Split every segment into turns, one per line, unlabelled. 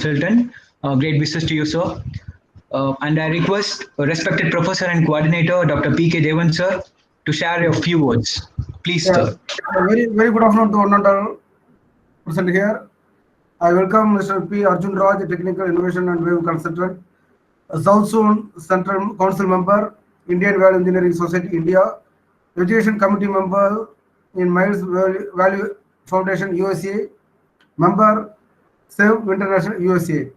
consultant. Great wishes to you, sir. And I request respected professor and coordinator, Dr. P.K. Devan, sir, to share a few words. Please,
Yeah,
sir.
very good afternoon to one and all present here. I welcome Mr. P. Arjun Raj, Technical Innovation and Wave Consultant, a South Zone Central Council member, Indian Value Engineering Society, India, Education Committee member in Miles Value Foundation, USA, member, Save International, USA.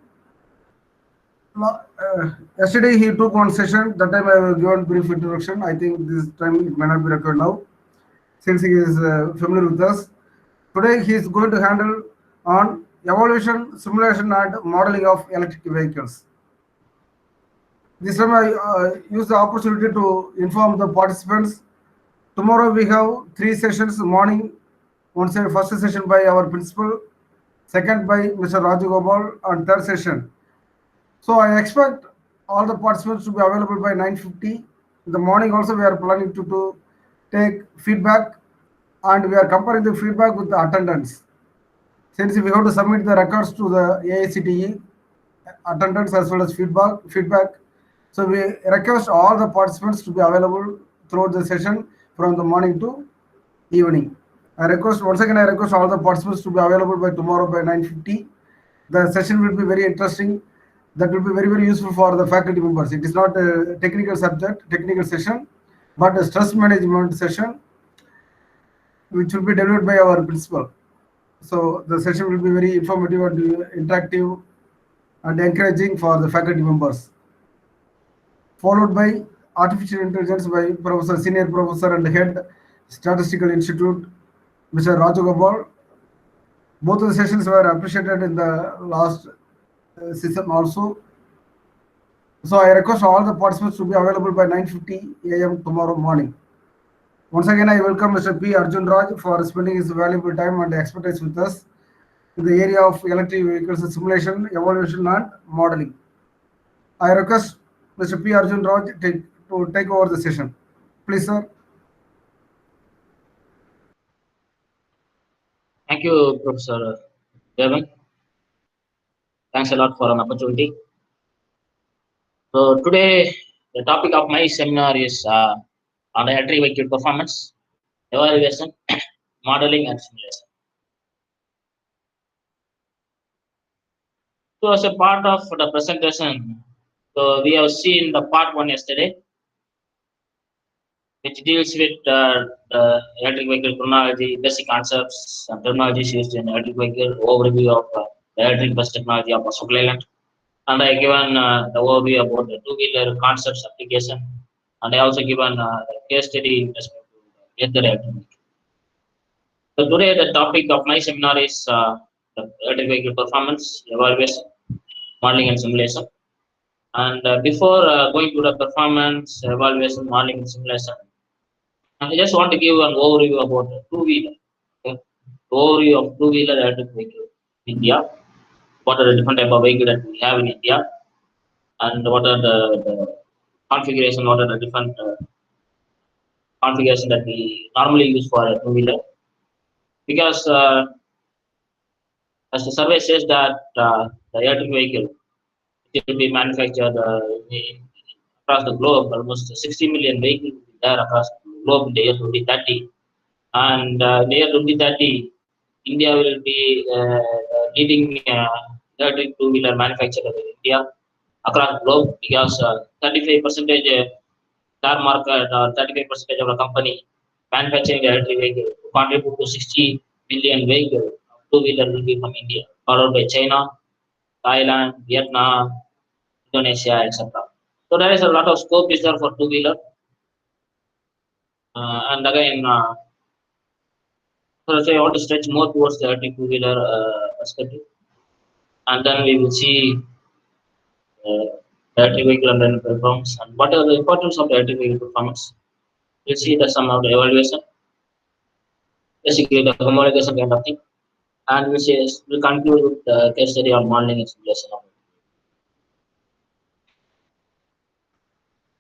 Yesterday he took one session. That time I will give a brief introduction. I think this time it may not be required now, since he is familiar with us. Today he is going to handle on evaluation, simulation and modeling of electric vehicles. This time I use the opportunity to inform the participants. Tomorrow we have three sessions, morning, first session by our principal, second by Mr. Raju Gopal, and third session. So I expect all the participants to be available by 9:50. In the morning also we are planning to take feedback, and we are comparing the feedback with the attendance. Since we have to submit the records to the AICTE, attendance as well as feedback. So we request all the participants to be available throughout the session from the morning to evening. I request all the participants to be available by tomorrow by 9:50. The session will be very interesting. That will be very useful for the faculty members. It is not a technical session, but a stress management session, which will be delivered by our principal. So the session will be very informative and interactive and encouraging for the faculty members. Followed by artificial intelligence by senior professor and head statistical institute, Mr. Raju Gopal. Both of the sessions were appreciated in the last season also. So I request all the participants to be available by 9:50 a.m. tomorrow morning. Once again, I welcome Mr. P. Arjun Raj for spending his valuable time and expertise with us in the area of electric vehicles simulation, evaluation, and modeling. I request Mr. P. Arjun Raj to take over the session. Please, sir.
Thank you, Professor Devan. Thanks a lot for an opportunity. So today, the topic of my seminar is on electric vehicle performance, evaluation, modeling, and simulation. So as a part of the presentation, so we have seen the part 1 yesterday, which deals with the electric vehicle chronology, basic concepts and terminologies used in electric vehicle, overview of the electric bus technology of Ashok Leyland. And I given the overview about the two-wheeler concepts application, and I also given the case study in respect to the electric vehicle. So today the topic of my seminar is the electric vehicle performance, evaluation, modeling and simulation. And before going to the performance, evaluation, modeling and simulation, I just want to give an overview about the two-wheeler. Okay? Overview of two-wheeler electric vehicle in India. What are the different type of vehicle that we have in India, and what are the configuration, what are the different configuration that we normally use for a two-wheeler. Because as the survey says that the electric vehicle will be manufactured across the globe, almost 60 million vehicles will be there across the globe in the year 2030. And in the year 2030, India will be leading electric two-wheeler manufacturer in India across the globe, because 35% car market or 35% of the company manufacturing electric vehicle contribute to 60 million vehicles. Two-wheeler will be from India, followed by China, Thailand, Vietnam, Indonesia, etc. So there is a lot of scope is there for two-wheeler. And again, so I want to stretch more towards the electric two-wheeler perspective, and then we will see electric vehicle and then performance, and what are the importance of the electric vehicle performance. We'll see the sum of the evaluation, basically the homologation kind of thing, and we'll conclude with the case study on modeling and simulation.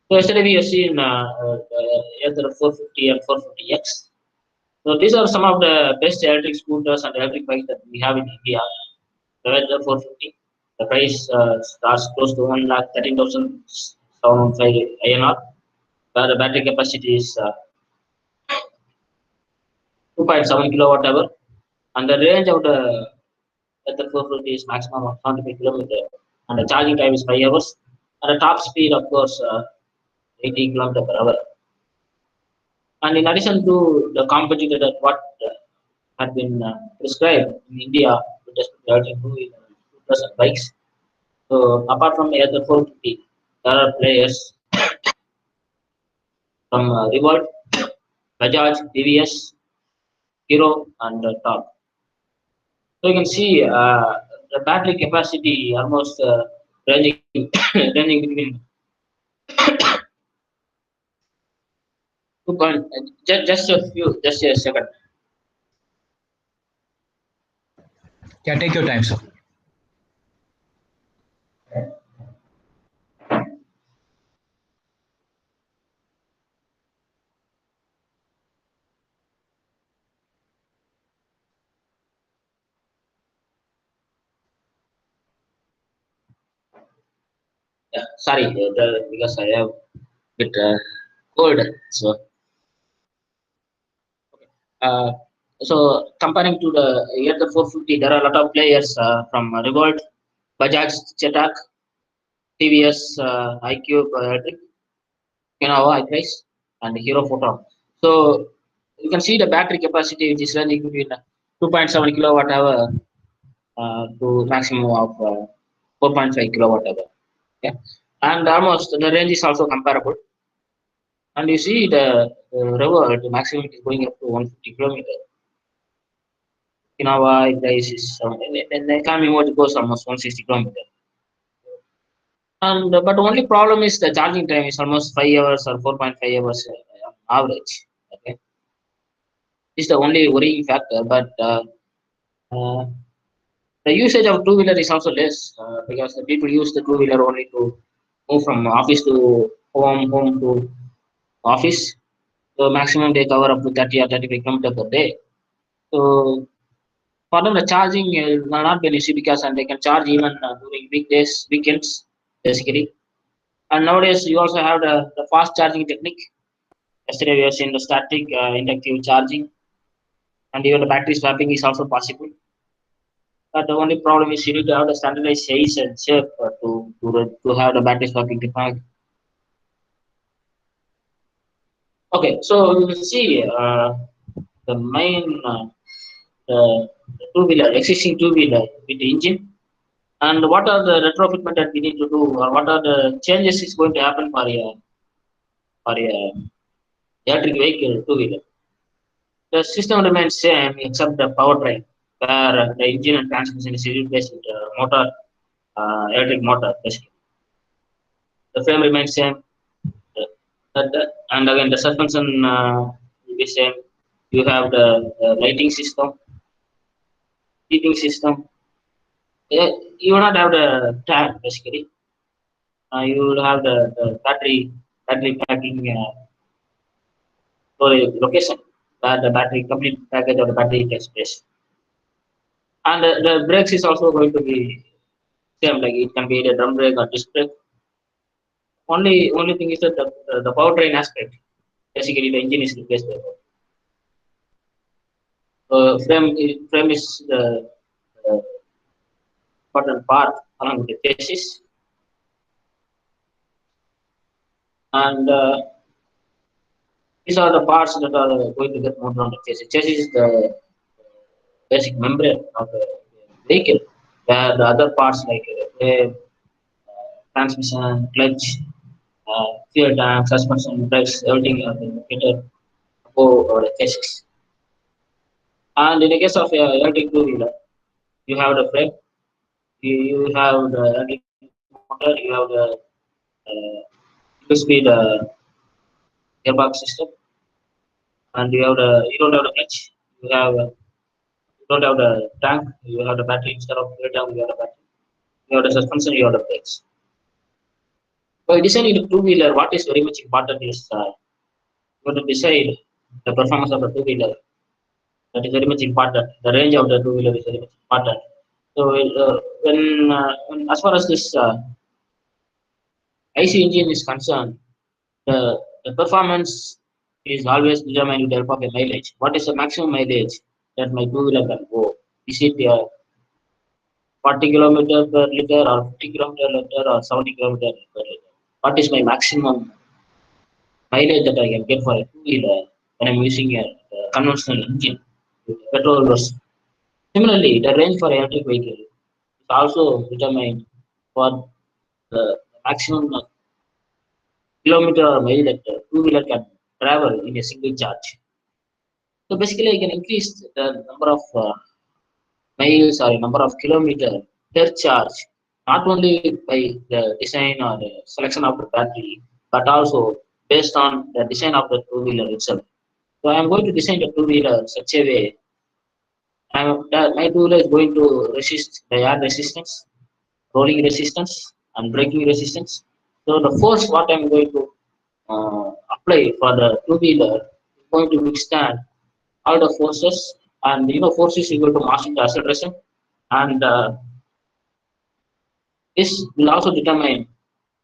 So yesterday we have seen either 450 and 450X. So these are some of the best electric scooters and electric bikes that we have in India. The Either 450 The price starts close to 1,13,715 INR, where the battery capacity is 2.7 kilowatt hour, and the range of the Ether 450 is maximum of 75 kilometers, and the charging time is 5 hours, and the top speed, of course, 80 kilometers per hour. And in addition to the competitor that what had been prescribed in India with respect to electric two-wheelers and bikes, so apart from the Ether 450, there are players from Revolt, Bajaj, TVS, Hero, and Top. So you can see the battery capacity almost ranging ranging between just a second.
Yeah, take your time, sir.
Yeah, sorry, because I have bit cold. So uh, comparing to the Ether 450, there are a lot of players from Revolt, Bajaj, Chetak, TVS, iQube, Electric, Innova, iPrice, and Hero Photon. So you can see the battery capacity, which is ranging between 2.7 kilowatt hour to maximum of 4.5 kilowatt hour. Yeah, and almost the range is also comparable. And you see the Revolt, the maximum is going up to 150 kilometers. Innova price is and the economy mode goes almost 160 kilometers. And but the only problem is the charging time is almost 5 hours or 4.5 hours on average. Okay, it's the only worrying factor. But uh, the usage of two-wheeler is also less because the people use the two-wheeler only to move from office to home, home to office. So maximum they cover up to 30 or 35 kilometers per day. So for them, the charging will not be an issue because and they can charge even during weekdays, weekends, basically. And nowadays, you also have the fast charging technique. Yesterday, we have seen the static inductive charging, and even the battery swapping is also possible. But the only problem is you need to have the standardized size and shape to have the battery swapping technology. Okay, so you will see the main the two-wheeler, existing two-wheeler with the engine, and what are the retrofitment that we need to do, or what are the changes is going to happen for a electric vehicle two-wheeler. The system remains same except the powertrain, where the engine and transmission is replaced with motor, electric motor. Basically, the frame remains same, and again the suspension will be same. You have the lighting system, heating system. Yeah, you will not have the tank basically. You will have the battery packing storage location where the battery complete package of the battery takes place. And the brakes is also going to be same, like it can be the drum brake or disc brake. Only thing is that the powertrain aspect, basically the engine is replaced by frame is the important part along with the chassis. And these are the parts that are going to get mounted on the chassis. Chassis is the basic membrane of the vehicle, where the other parts like frame, transmission, clutch, fuel tank, suspension, brakes, everything are located above the chassis. And in the case of electric two-wheeler, you have the frame, you have the electric motor, you have the two-speed gearbox system, and you don't have the clutch. You don't have the tank. You have the battery instead of fuel tank. You have the battery. You have the suspension. You have the brakes. So designing the two-wheeler, what is very much important is you have to decide the performance of the two-wheeler. That is very much important. The range of the two-wheeler is very much important. So when as far as this IC engine is concerned, the performance is always determined with the help of a mileage. What is the maximum mileage that my two-wheeler can go? Is it 40 kilometer per liter or 50 kilometer per liter or 70 kilometer per liter? What is my maximum mileage that I can get for a two-wheeler when I'm using a conventional engine with petrol versus. Similarly, the range for electric vehicle is also determined for the maximum kilometer or mile that the two-wheeler can travel in a single charge. So basically, I can increase the number of miles or number of kilometer per charge, not only by the design or the selection of the battery, but also based on the design of the two-wheeler itself. So I am going to design the two-wheeler such a way that my two-wheeler is going to resist the air resistance, rolling resistance, and braking resistance. So the force what I'm going to apply for the two-wheeler is going to withstand all the forces, and force is equal to mass into acceleration, and this will also determine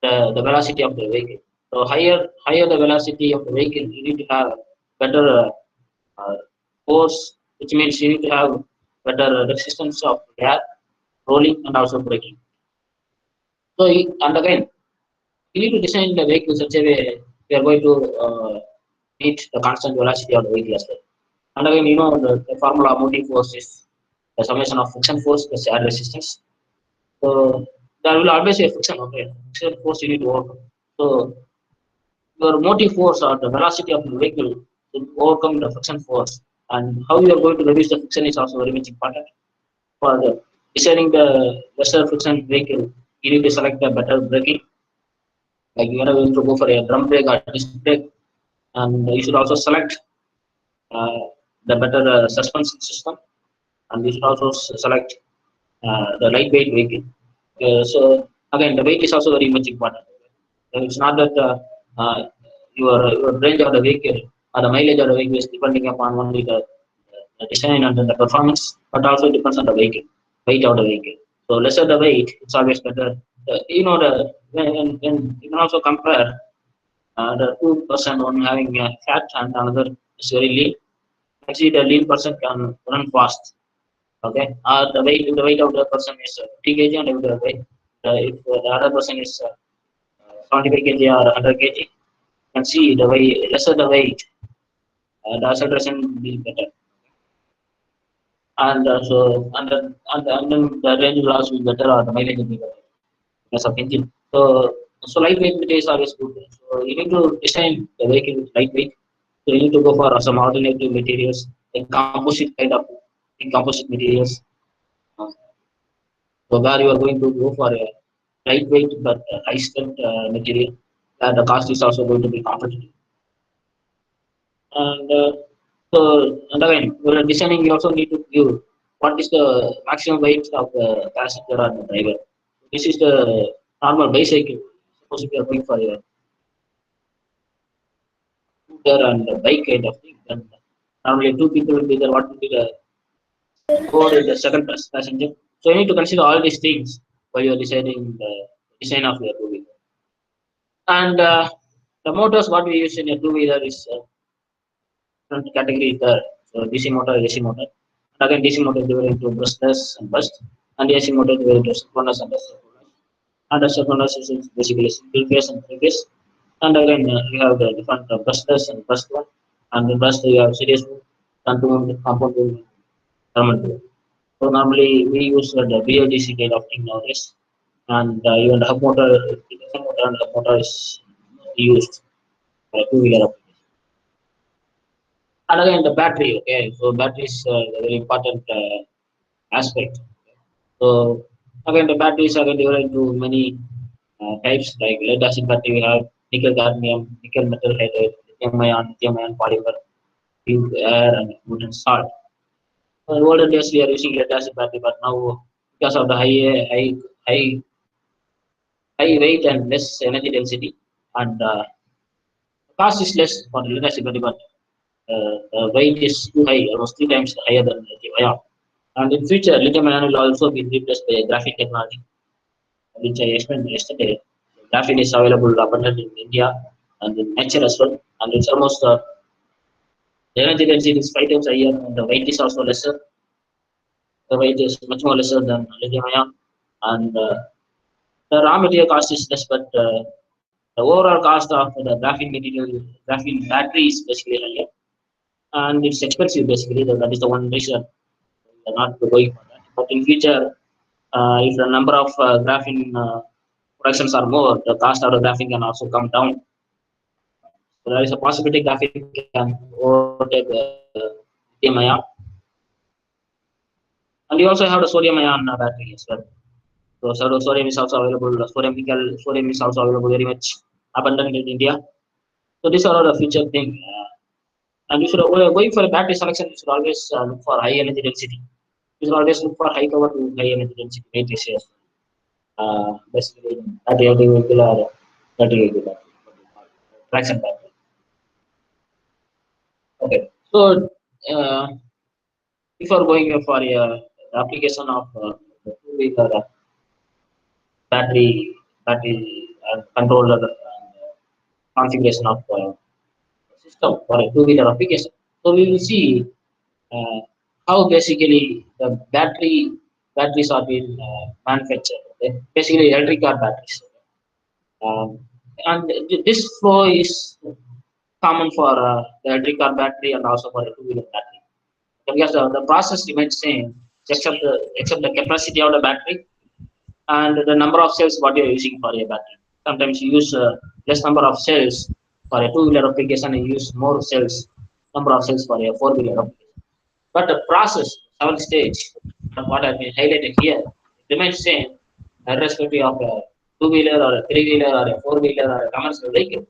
the velocity of the vehicle. So higher the velocity of the vehicle, you need to have better uh, force, which means you need to have better resistance of air, rolling, and also braking. So and again, you need to design the vehicle such a way we are going to meet the constant velocity of the vehicle as well. And again, the formula of motive force is the summation of friction force plus air resistance. So there will always be a friction, okay? Friction force you need to overcome. So your motive force or the velocity of the vehicle to overcome the friction force, and how you are going to reduce the friction is also very much important. For the designing the lesser friction vehicle, you need to select the better braking. Like you are going to go for a drum brake or disc brake, and you should also select uh, the better suspension system, and you should also select the lightweight vehicle. So again, the weight is also very much important. It's not that your range of the vehicle or the mileage of the vehicle is depending upon only the design and the performance, but also depends on the vehicle, weight of the vehicle. So lesser the weight, it's always better. When you can also compare the two-person, one having a fat and another is very lean. Actually, the lean person can run fast. Okay, the weight of the person is 50 kg, and if the other person is 75 kg or 100 kg, you can see the weight, lesser the weight, the acceleration will be better. And then the range will also be better, or the mileage will be better because of engine. So lightweight is always good. So you need to design the vehicle with lightweight. So you need to go for some alternative materials, like composite kind of composite materials. Uh, So where you are going to go for a lightweight but high strength material, the cost is also going to be competitive. And and again, when designing, you also need to give what is the maximum weight of the passenger or the driver. This is the normal bicycle. Suppose if you are going for a scooter and a bike kind of thing, then normally two people will be there. What will be the board is the second passenger? So you need to consider all these things while you are deciding the design of your two-wheeler. And the motors what we use in a two-wheeler is different categories there. So DC motor, AC motor. And again, DC motor divided into brushless and burst, and AC motor divided into synchronous and asynchronous. And asynchronous is basically single phase and three phase. And again, you have the different brushless and burst one. And in burst, you have series mode, compound mode, thermal mode. So normally we use the BLDC kind of thing nowadays, and even the hub motor, induction motor and hub motor is used for two-wheeler application. And again, the battery. Okay, so battery is a very important aspect. So again, the batteries are divided into many types. Like lead acid battery, we have nickel cadmium, nickel metal hydride, lithium ion polymer, tube, air, and molten salt. In olden days, we are using lead acid battery, but now because of the high high weight and less energy density, and cost is less for the lead acid battery, but the weight is too high, almost 3 times higher than lithium ion. And in future, lithium-ion will also be replaced by graphene technology, which I explained yesterday. Graphene is available abundant in India and in nature as well, and it's almost the energy density is 5 times higher, and the weight is also lesser. The weight is much more lesser than lithium-ion, and the raw material cost is less, but the overall cost of the graphene material, graphene battery is basically higher, and it's expensive basically. That is the one reason we are not going for that. But in future, if the number of graphene productions are more, the cost of the graphene can also come down. So there is a possibility graphene can overtake lithium-ion. And you also have the sodium-ion battery as well. So sodium is also available. Sodium is also available very much abundant in India. So these are all the future thing. And you should going for a battery selection. You should always look for high energy density. You should always look for high power to high energy density matrices. Basically, battery vehicle or battery vehicle traction battery. Okay. So before going for a application of the two-wheeler battery controller and configuration of system for a two-wheeler application. So we will see how basically the batteries are being manufactured. Okay? Basically, electric car batteries. Um, and this flow is common for the electric car battery and also for a two-wheeler battery. Because the process remains same, except the capacity of the battery and the number of cells what you are using for a battery. Sometimes you use less number of cells for a two-wheeler application and use more number of cells for a four-wheeler application. But the process, seventh stage, what has been highlighted here, remains same, irrespective of a two-wheeler or a three-wheeler or a four-wheeler or a commercial vehicle.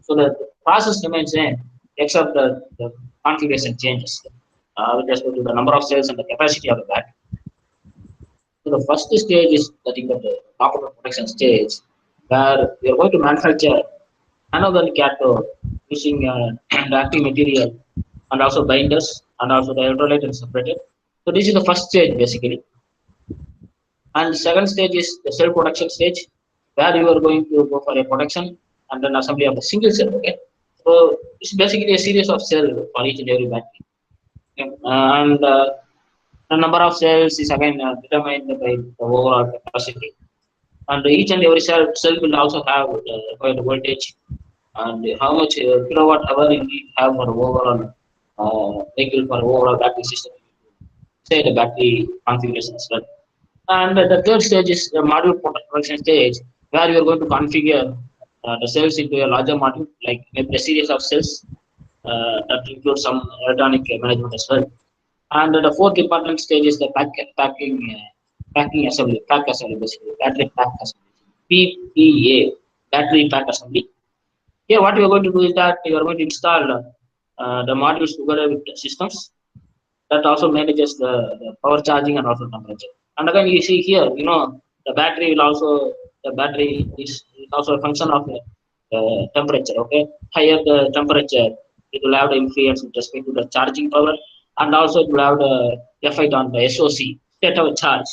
So the process remains same, except the configuration changes with respect to the number of cells and the capacity of the battery. So the first stage is nothing but the top of the production stage, where we are going to manufacture anorganic cathode using the active material and also binders and also the electrolyte and separator. So this is the first stage basically. And the second stage is the cell production stage, where you are going to go for a production and then assembly of the single cell. Okay, so it's basically a series of cells for each and every battery. Okay? And the number of cells is again determined by the overall capacity. And each and every cell will also have required voltage and how much kilowatt hour you need have for overall vehicle for overall battery system. Say the battery configuration as well. And the third stage is the module production stage, where you are going to configure the cells into a larger module, like maybe a series of cells that include some electronic management as well. And the fourth important stage is the packing assembly, pack assembly, basically battery pack assembly, PPA, battery pack assembly. Here, what you are going to do is that you are going to install the modules together with the systems that also manages the power charging and also temperature. And again, you see here, the battery is also a function of temperature. Okay, higher the temperature, it will have the influence with respect to the charging power, and also it will have the effect on the SOC, state of charge.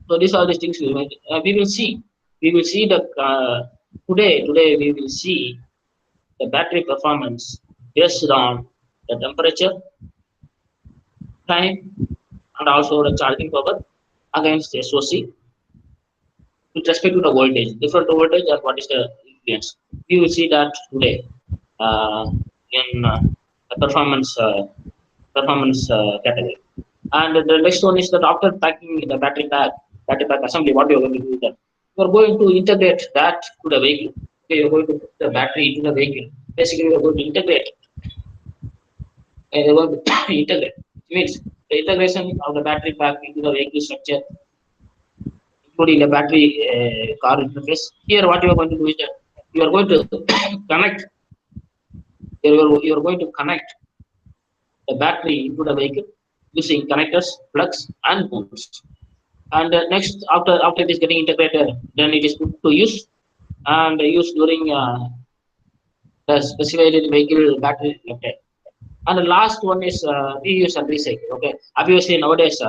So these are the things we will see. We will see the today we will see the battery performance based on the temperature, time, and also the charging power against the SOC with respect to the voltage, different voltage and what is the influence. We will see that today in the performance category. And the next one is that after packing the battery pack assembly, what you are going to do is that you are going to integrate that to the vehicle. Okay, you are going to put the battery into the vehicle. Basically, you are going to integrate. And you are going to integrate. It means the integration of the battery pack into the vehicle structure, including the battery car interface. Here, what you are going to do is that you are going to connect. You are going to connect the battery into the vehicle using connectors, plugs, and bolts. And next, after it is getting integrated, then it is put to use and used during the specified vehicle battery lifetime. And the last one is reuse and recycle. Okay, obviously nowadays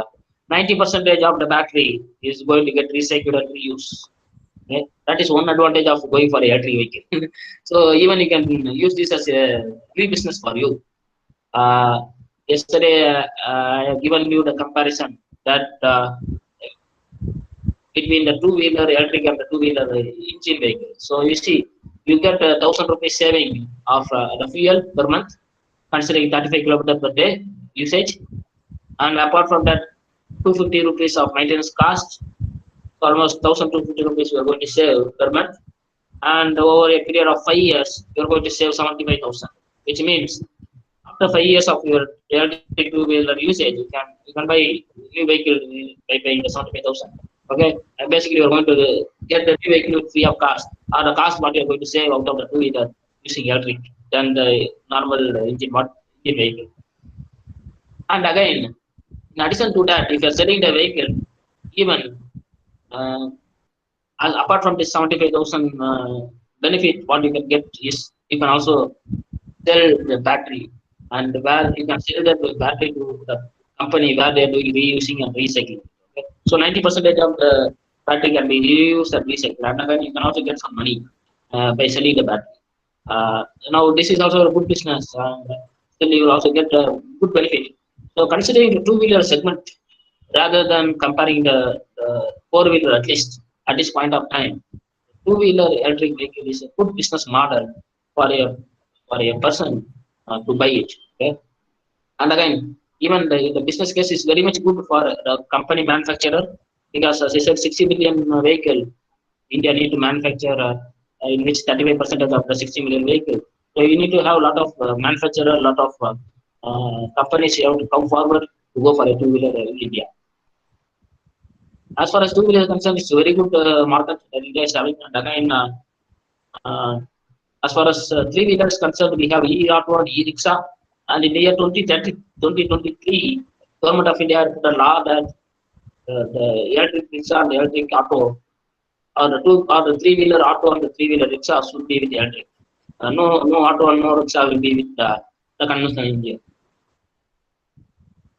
90% of the battery is going to get recycled and reused. Okay? That is one advantage of going for a electric vehicle. So even you can use this as a free business for you. Uh, Yesterday, I have given you the comparison that between the two-wheeler electric and the two-wheeler engine vehicle. So you see, you get 1,000 rupees saving of the fuel per month, considering 35 kilometers per day usage, and apart from that, 250 rupees of maintenance cost. So almost 1,250 rupees you are going to save per month, and over a period of 5 years, you are going to save 75,000, which means after 5 years of your electric two-wheeler usage, you can buy new vehicle by paying the 75,000. Okay, and basically you're going to get the new vehicle free of cost, or the cost what you're going to save out of the two-wheeler using electric than the normal engine vehicle. And again, in addition to that, if you're selling the vehicle, even uh, apart from this 75,000 benefit, what you can get is you can also sell the battery, and where you can sell that battery to the company where they are doing reusing and recycling. Okay? So 90% of the battery can be reused and recycled, and then you can also get some money by selling the battery. Now this is also a good business, and still you will also get a good benefit. So considering the two-wheeler segment rather than comparing the four-wheeler, at least at this point of time, two-wheeler electric vehicle is a good business model for a person to buy it. Okay, and again, even the business case is very much good for the company manufacturer, because as I said, 60 million vehicle India need to manufacture, in which 35% of the 60 million vehicle. So you need to have a lot of manufacturer, a lot of companies you have to come forward to go for a two-wheeler in India. As far as two-wheeler is concerned, it's a very good market that India is having. And again, uh, as far as three-wheeler is concerned, we have e-auto and e-rickshaw. And in the year 2030, 2023, Government of India put a law that the electric rickshaw and the electric auto, or the three-wheeler auto and the three-wheeler rickshaw should be with electric. No auto and no rickshaw will be with the conventional engine.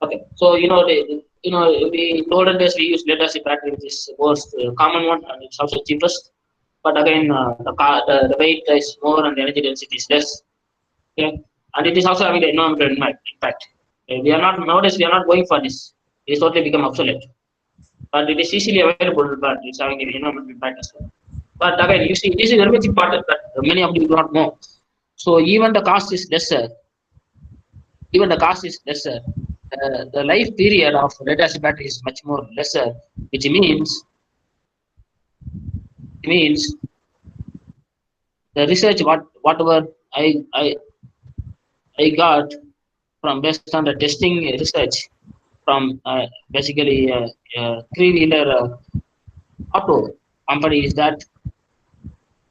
Okay, so in the olden days we use lead acid battery, which is the most common one, and it's also cheapest. But again, the weight is more and the energy density is less. Okay, and it is also having the environmental impact. We are not nowadays. We are not going for this. It is totally become obsolete. But it is easily available, but it's having an environmental impact as well. But again, you see, this is very much important that many of you do not know. So even the cost is lesser. Even the cost is lesser. The life period of lead acid battery is much more lesser, which means the research whatever I got from based on the testing research from basically three-wheeler auto company is that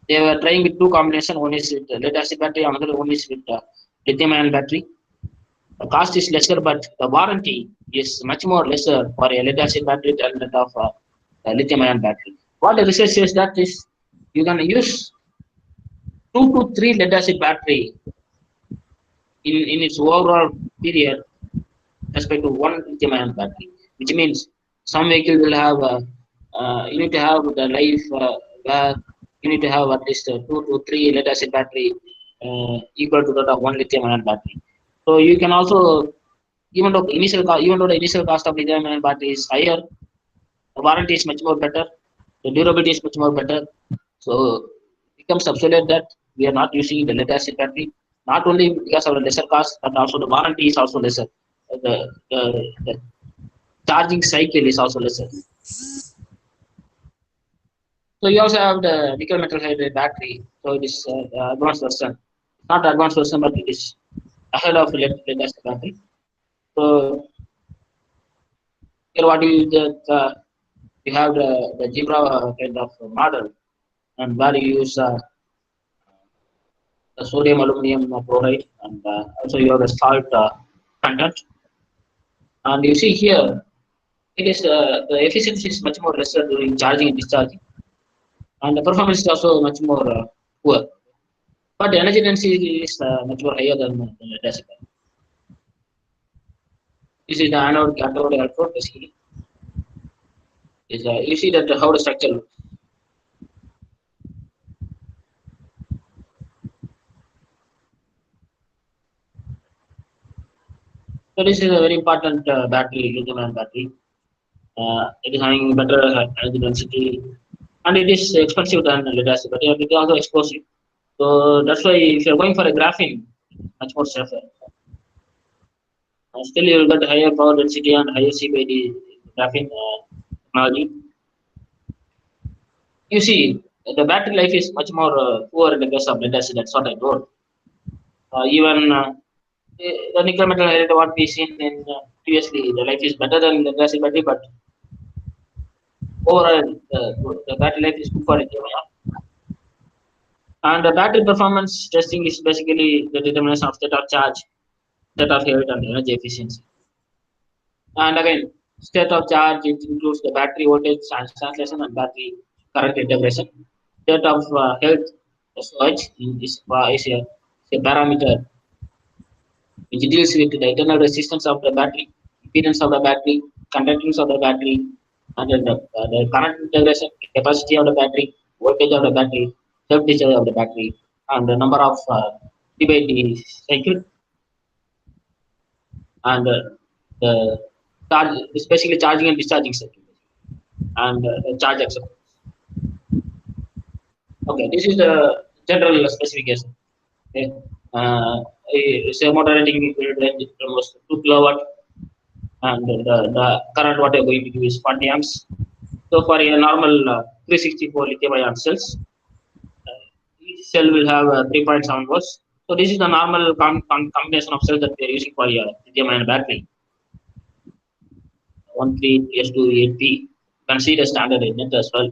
they were trying with two combination. One is with lead acid battery, another one is with lithium-ion battery. The cost is lesser, but the warranty is much more lesser for a lead acid battery than that of a lithium-ion battery. What the research says that is you can use 2 to 3 lead acid battery in its overall period respect to one lithium-ion battery, which means some vehicle will have you need to have the life where you need to have at least 2 to 3 lead acid battery equal to that of one lithium-ion battery. So you can also, even though the initial cost of lithium-ion battery is higher, the warranty is much more better, the durability is much more better. So it becomes obsolete that we are not using the lead acid battery, not only because of the lesser cost, but also the warranty is also lesser. The charging cycle is also lesser. So you also have the nickel metal hydride battery. So it is the advanced version. Not the advanced version, but it is ahead of lead acid battery. So here what you that you have the Zebra kind of model, and where you use the sodium aluminum chloride, and also you have the salt content. And you see here, it is the efficiency is much more lesser during charging and discharging, and the performance is also much more poor. But the energy density is much more higher than the lead acid battery. This is the anode, cathode, electrode basically. You see that how the structure looks. So this is a very important battery, lithium-ion battery. It is having better energy density, and it is expensive than lead acid, but it is also explosive. So that's why if you're going for a graphene, much more safer. Still, you will get higher power density and higher C by D graphene technology. You see, the battery life is much more poor in the case of lead acid. That's what I told. Even the nickel metal hydride what we seen in previously, the life is better than lead acid battery, but overall the battery life is good for lithium-ion. And the battery performance testing is basically the determination of state of charge, state of health, and energy efficiency. And again, state of charge it includes the battery voltage translation and battery current integration. State of health SOH is a parameter which deals with the internal resistance of the battery, impedance of the battery, conductance of the battery, and the current integration, capacity of the battery, voltage of the battery, self-discharge of the battery, and the number of CBT cycle, and the charge, especially charging and discharging cycle, and charge acceptance. Okay, this is the general specification. Okay. It's a motor rating range almost 2 kilowatt, and the current what I'm going to do is 40 amps. So for a normal 364 lithium-ion cells, each cell will have 3.7 volts. So this is the normal combination of cells that we are using for a lithium-ion battery. 13S28P. You can see the standard in it as well.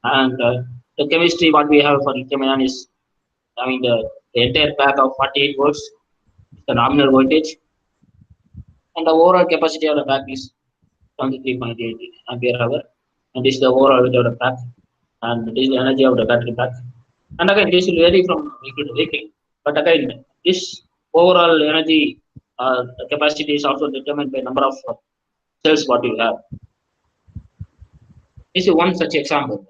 And the chemistry what we have for lithium-ion is having the entire pack of 48 volts, the nominal voltage, and the overall capacity of the pack is 23.8 ampere hour. And this is the overall weight of the pack, and this is the energy of the battery pack. And again, this will vary from vehicle to vehicle, but again, this overall energy capacity is also determined by number of cells what you have. This is one such example.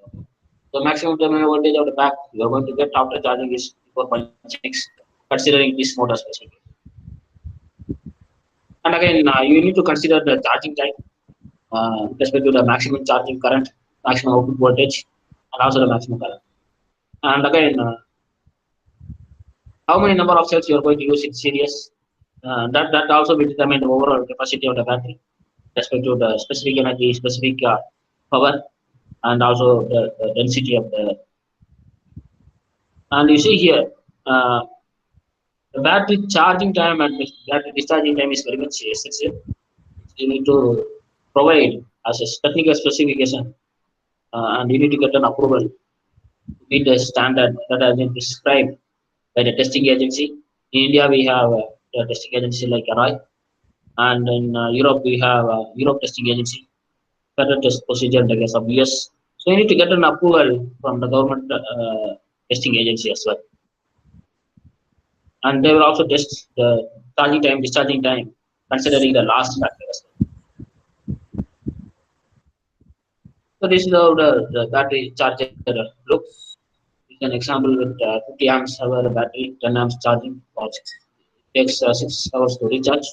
The maximum terminal voltage of the pack you are going to get after charging is 4.6, considering this motor specification. And again, you need to consider the charging time with respect to the maximum charging current, maximum output voltage, and also the maximum current. And again, how many number of cells you are going to use in series, that also will determine the overall capacity of the battery, with respect to the specific energy, specific power, and also the density of the. And you see here, the battery charging time and battery discharging time is very much essential. You need to provide as a technical specification, and you need to get an approval to meet the standard that has been prescribed by the testing agency. In India, we have a testing agency like ARAI, and in Europe, we have a Europe testing agency, federal test procedure in the case of US. So you need to get an approval from the government testing agency as well. And they will also test the charging time, discharging time, considering the last factor as well. So this is how the battery charger looks. It's an example with 50 amps hour battery, 10 amps charging, it takes 6 hours to recharge.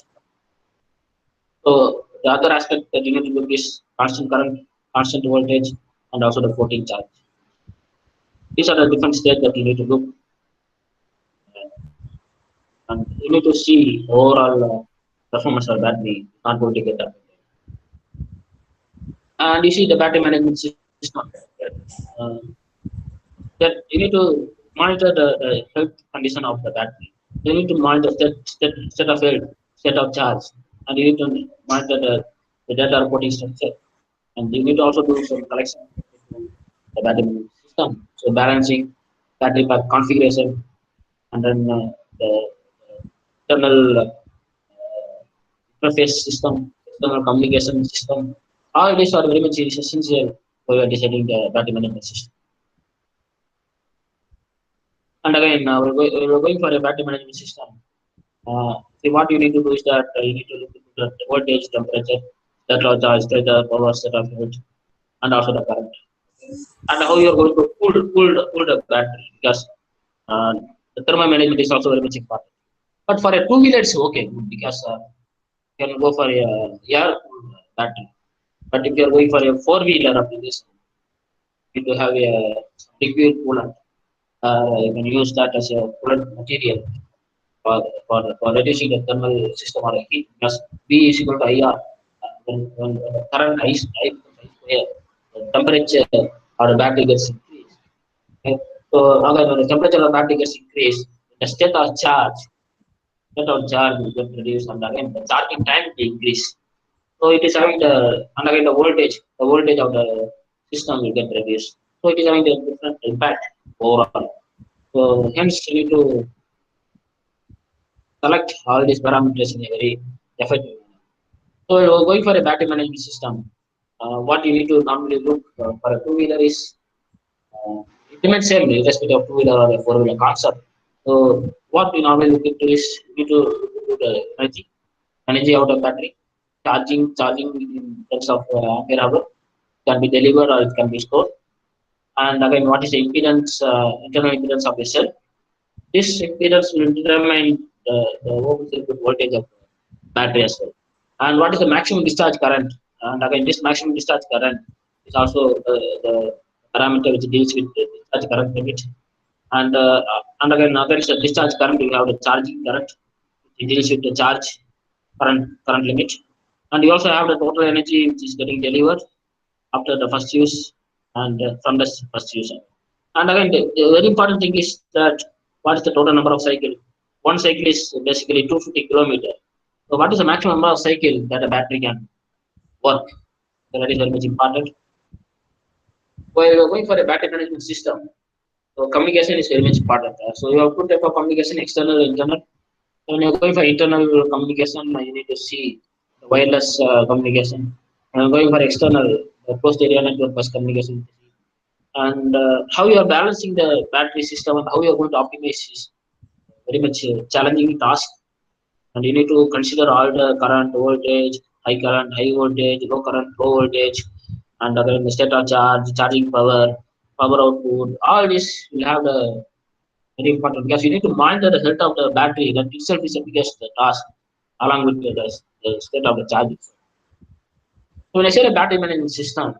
So the other aspect that you need to look is constant current, constant voltage, and also the floating charge. These are the different states that you need to look. And you need to see overall performance of battery, not going to get that. And you see the battery management system. That you need to monitor the health condition of the battery. You need to monitor state of health, state of charge, and you need to monitor the data reporting structure. And you need to also do some collection of the battery management system. So balancing, battery pack configuration, and then the internal interface system, external communication system. All these are very much essential for deciding the battery management system. And again, we're going for a battery management system. See, what you need to do is that you need to look into the voltage, temperature, state of charge, state of power, state of voltage, and also the current. And how you are going to pull the battery, because uh, the thermal management is also very much important. But for a two-wheeler, it's okay because you can go for a air battery. But if you are going for a four-wheeler application, you need to have a liquid coolant. You can use that as a coolant material for reducing the thermal system or heat, because V is equal to IR. When the current I square, the temperature or the battery gets increased. Okay? So again, when the temperature of the battery gets increased, the state of charge will get reduced, and again the charging time will increase. So it is having the, and again the voltage of the system will get reduced. So it is having a different impact overall. So hence you need to select all these parameters in a very effective manner. So going for a battery management system, what you need to normally look for a two-wheeler is it remains same irrespective of two-wheeler or a four-wheeler concept. So what we normally look into is we need to look into the energy out of battery, charging in terms of ampere hour can be delivered or it can be stored. And again, what is the impedance, internal impedance of the cell? This impedance will determine the open circuit voltage of the battery as well. And what is the maximum discharge current? And again, this maximum discharge current is also the parameter which deals with the discharge current limit. And again, there is a discharge current. We have the charging current. It deals with the charge current limit. And you also have the total energy which is getting delivered after the first use and from the first use. And again, the very important thing is that what is the total number of cycle? One cycle is basically 250 kilometers. So what is the maximum number of cycle that a battery can work? So that is very much important. While we are going for a battery management system, so communication is very much important. So you have two type of communication, external and internal. So when you're going for internal communication, you need to see the wireless communication. And going for external, closed area network bus communication. And how you are balancing the battery system and how you are going to optimize is very much challenging task. And you need to consider all the current, voltage, high voltage, low current, low voltage, and again the state of charge, charging power, power output. All this will have the very important because you need to monitor the health of the battery. That itself is the biggest task, along with the state of the charge. So when I say the battery management system,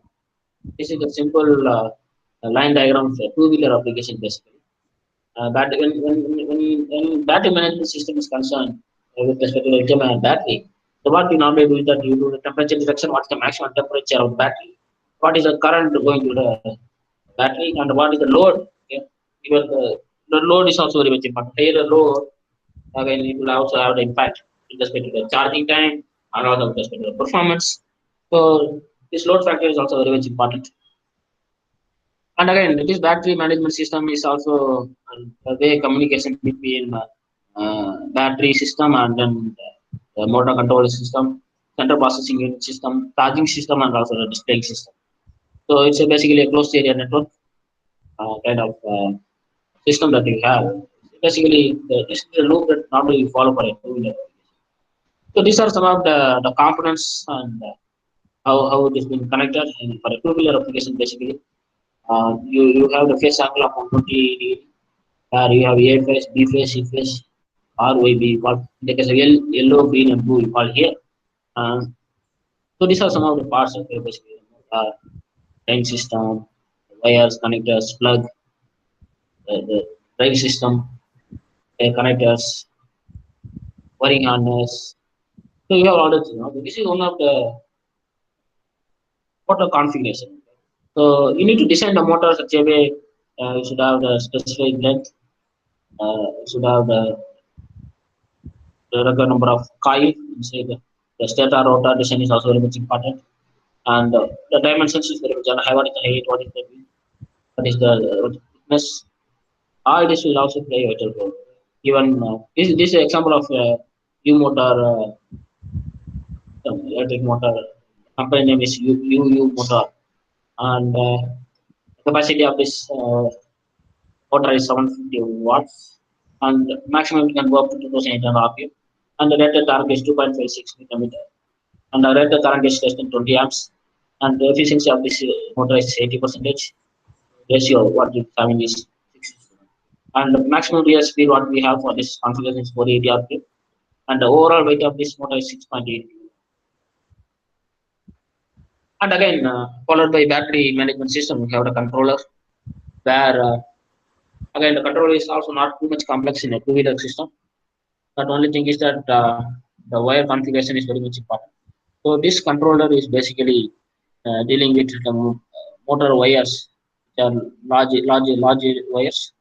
this is a simple line diagram for two-wheeler application basically. When battery management system is concerned with respect to the lithium-ion battery, so what we normally do is that you do the temperature detection, what's the maximum temperature of the battery, what is the current going to the battery, and what is the load. Okay? Even the load is also very much important. Here the load, again, it will also have the impact with respect to the charging time and also with respect to the performance. So this load factor is also very much important. And again, this battery management system is also a way communication between battery system and then the motor control system, central processing unit system, charging system, and also the display system. So it's basically a closed area network kind of system that we have. Basically, this is the loop that normally we follow for a two-wheeler. So these are some of the components and how it has been connected. And for a two-wheeler application, basically, you have the phase angle of 120 degree, where you have A phase, B phase, C phase, R, Y, B. Called in the case of yellow, green, and blue, we call here. So these are some of the parts of it, basically. Line system, wires, connectors, plug, the drive system, connectors, wiring harness. So you have all that. This is one of the motor configuration. So you need to design the motor such a way you should have the specified length, you should have the required number of coil. Say the stator rotor design is also very much important, and the dimensions is very much important. What is the height? What is the width? What is the thickness? All this will also play a vital role. Even this is an example of U motor, electric motor. Company name is UU motor, and capacity of this motor is 750 watts, and maximum it can go up to 2800 RPM. and the rated current is 2.56 meter, and the rated current is less than 20 amps, and the efficiency of this motor is 80%. Ratio what we having is 6, and the maximum real speed what we have for this configuration is 480 rpm, and the overall weight of this motor is 6.8. And again, followed by battery management system, we have the controller, where again the controller is also not too much complex in a two-wheeler system. But only thing is that the wire configuration is very much important. So this controller is basically dealing with the motor wires, which are large wires,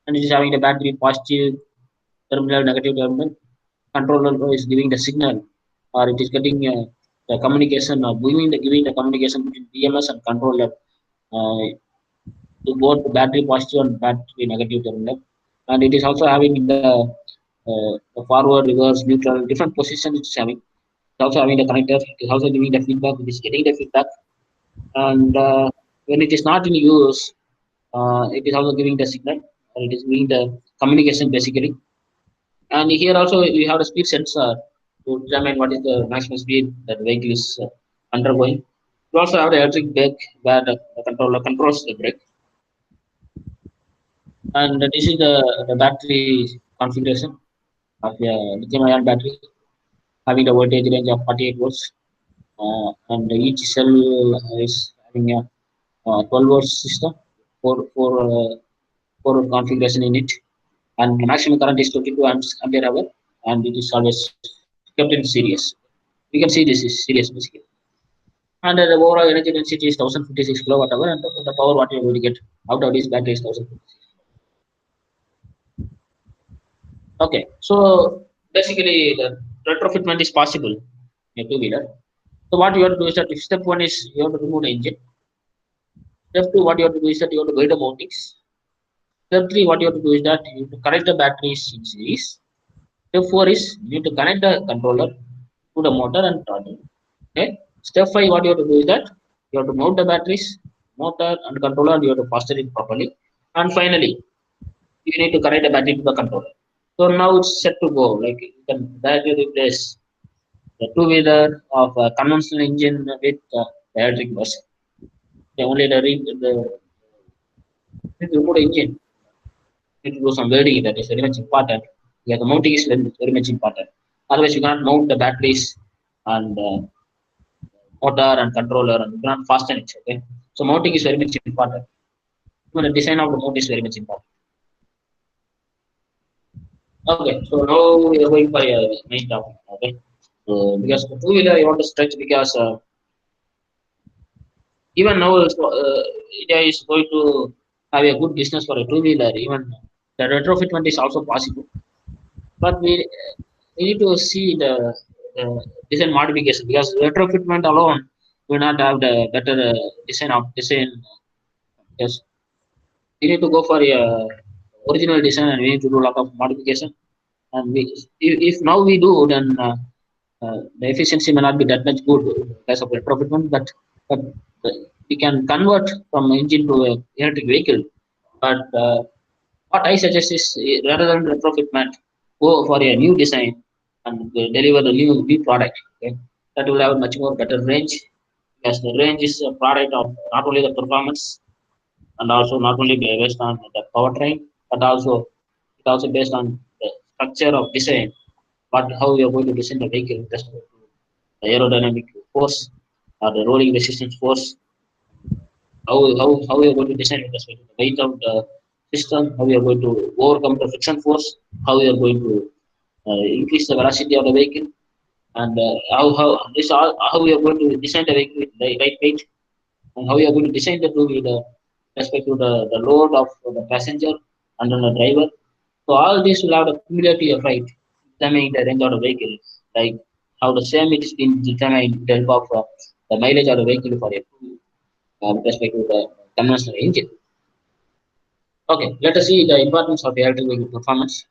and it is having the battery positive terminal, negative terminal. Controller is giving the signal, or it is getting the communication, or giving the communication between BMS and controller uh, to both battery positive and battery negative terminal. And it is also having the forward, reverse, neutral, different positions it's having. It's also having the connector. It is also giving the feedback. It is getting the feedback. And when it is not in use, it is also giving the signal. Or it is giving the communication basically. And here also we have the speed sensor to determine what is the maximum speed that the vehicle is undergoing. We also have the electric brake where the controller controls the brake. And this is the battery configuration of a lithium-ion battery having the voltage range of 48 volts. And each cell is having a 12 volts system for configuration in it. And the maximum current is 22 amps ampere hour, and it is always kept in series. You can see this is series basically. And the overall energy density is 1056 kilowatt hour, and the power what you are going to get out of this battery is 1056. Okay, so basically the retrofitment is possible in a two-wheeler. So what you have to do is that if step one is you have to remove the engine. Step two, what you have to do is that you have to build the mountings. Step three, what you have to do is that you have to connect the batteries in series. Step four is you need to connect the controller to the motor and throttle. Okay. Step five, what you have to do is that you have to mount the batteries, motor and controller, and you have to fasten it properly. And finally, you need to connect the battery to the controller. So now it's set to go. Like you can directly replace the two-wheeler of a conventional engine with electric bus. Only the remote engine need to do some welding. That is very much important. Yeah, the mounting is very much important. Otherwise, you cannot mount the batteries and motor and controller, and you cannot fasten it. Okay, so mounting is very much important. Even the design of the mount is very much important. Okay, so now we are going for a main topic. Okay, so because the two-wheeler I want to stretch because even now India is going to have a good business for a two-wheeler. Even the retrofitment is also possible, but we need to see the design modification, because retrofitment alone will not have the better design. Yes, we need to go for a original design, and we need to do a lot of modification. And if now we do, then the efficiency may not be that much good because of retrofitment, but we can convert from engine to a electric vehicle. But what I suggest is rather than retrofitment, go for a new design and deliver the new product. Okay, that will have much more better range, because the range is a product of not only the performance, and also not only based on the powertrain, but also it also based on the structure of design. But how we are going to design the vehicle with respect to the aerodynamic force or the rolling resistance force, how we are going to design with respect to the weight of the system, how we are going to overcome the friction force, how we are going to increase the velocity of the vehicle, and how we are going to design the vehicle with the right weight, and how we are going to design the two with respect to the load of the passenger and then the driver. So all this will have the cumulative effect determining the range of the vehicle, like how the same it is been determined with the help of the mileage of the vehicle for a with respect to the conventional engine. Okay, let us see the importance of the electric vehicle performance.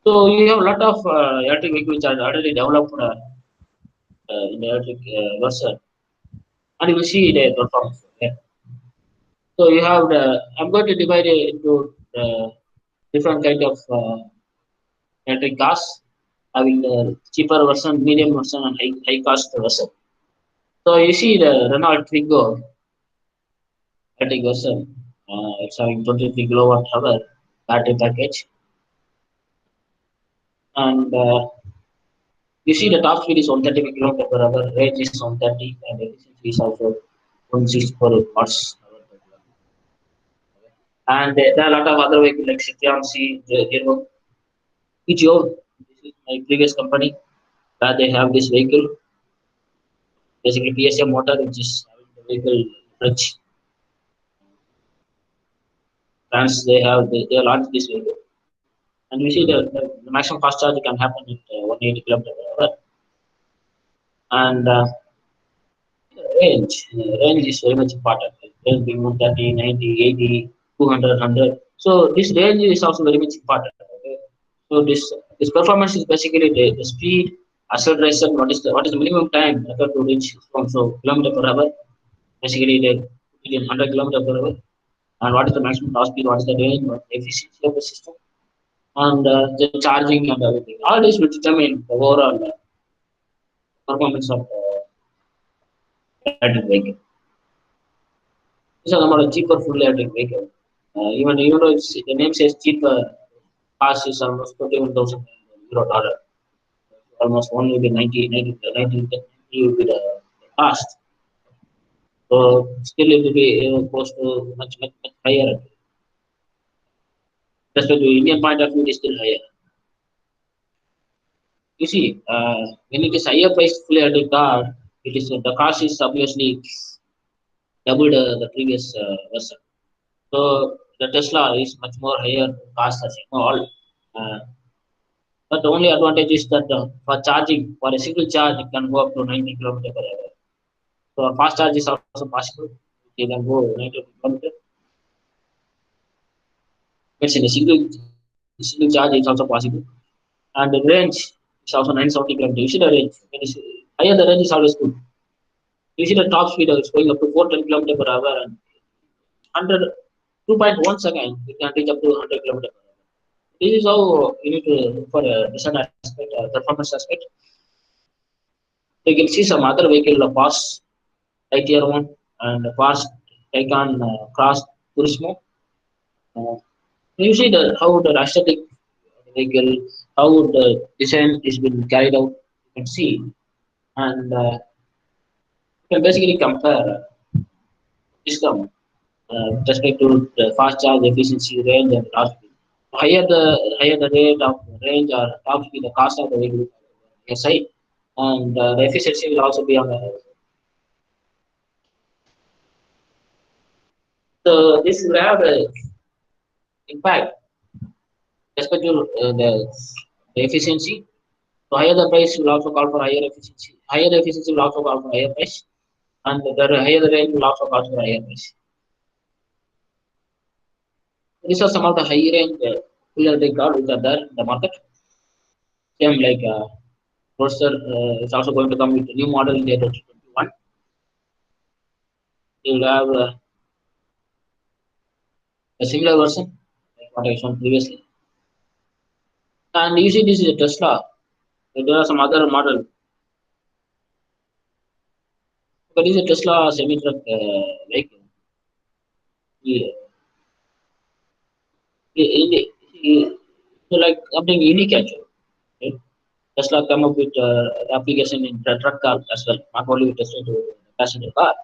So you have a lot of electric vehicles which are already developed in the electric version, and you will see the performance. Okay? So you have I'm going to divide it into different kind of electric cars, having the cheaper version, medium version, and high cost version. So you see the Renault Twingo electric version, it's having 23 kilowatt hour battery package, and you see the top speed is 130 km per hour, range is 130, and efficiency is also 164 watts per kilometer. And there are a lot of other vehicles like Citroen C, Hero, Peugeot. This is my previous company where they have this vehicle. Basically, PSA motor, which is having the vehicle French. France, they launched this vehicle. And we see the maximum fast charge can happen at 180 km per hour. And range is very much important. Range being 130, 90, 80, 200, 100. So this range is also very much important. Okay? So this performance is basically the speed, acceleration, what is the minimum time required to reach from kilometer per hour, basically the 100 kilometer per hour, and what is the maximum top speed, what is the range, what is the efficiency of the system, and the charging and everything. All this will determine the overall performance of electric vehicle. These are the cheaper full electric vehicle. Even though the name says cheaper, cost is almost 21,000 euro dollar. Almost only the 90 will be the cost. So still it will be close to much higher. Respect to Indian point of view, it is still higher. You see, when it is higher price fully electric car, it is the cost is obviously double the previous version. So the Tesla is much more higher cost as all. But the only advantage is that for charging, for a single charge, it can go up to 90 km per hour. So a fast charge is also possible. You can go 90 km. It's in a single charge is also possible. And the range is also 970 km. You see the range. Higher the range is always good. You see the top speed is going up to 410 km per hour and 2.1 second, you can reach up to 100 km per hour. This is how you need to look for a design aspect, performance aspect. You can see some other vehicle, the Bosch Lightyear one and the Bosch Taycan Cross Turismo. You see how the aesthetic vehicle, how the design is been carried out. You can see, and you can basically compare system with respect to the fast charge, efficiency, range, and top speed. Higher the rate of range or top speed, the cost of the vehicle is high, and the efficiency will also be on the high. So this will have an impact respect to the efficiency. So higher the price will also call for higher efficiency. Higher the efficiency will also call for higher price, and the higher the range will also call for higher price. These are some of the high range full electric cars which are there in the market. Same like Roadster is also going to come with a new model in the 2021. You will have a similar version like what I shown previously. And you see this is a Tesla. There are some other model. But this is a Tesla semi-truck vehicle. Yeah. Like something unique actually. Okay? Tesla come up with application in the truck car as well, not only with Tesla to passenger car.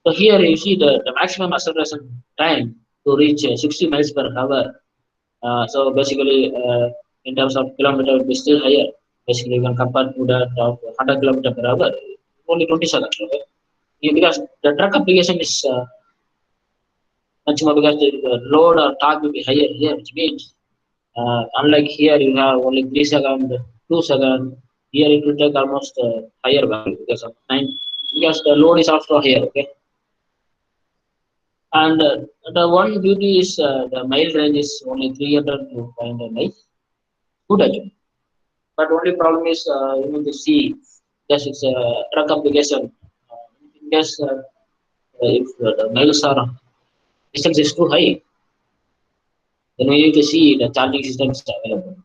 So here you see the maximum acceleration time to reach 60 miles per hour. So basically, in terms of kilometer, it is still higher. Basically, you can compare to that of 100 km per hour, only 20 seconds. Okay? Because the truck application is much more because the load or torque will be higher here, which means unlike here, you have only 3 seconds, 2 seconds. Here it will take almost higher value because of because the load is also higher. Okay. And the one beauty is the mile range is only 300 to 500 miles. Good actually. But only problem is you need to see because it's a truck application. Yes, if the miles are distance is too high, then we need to see the charging system is available.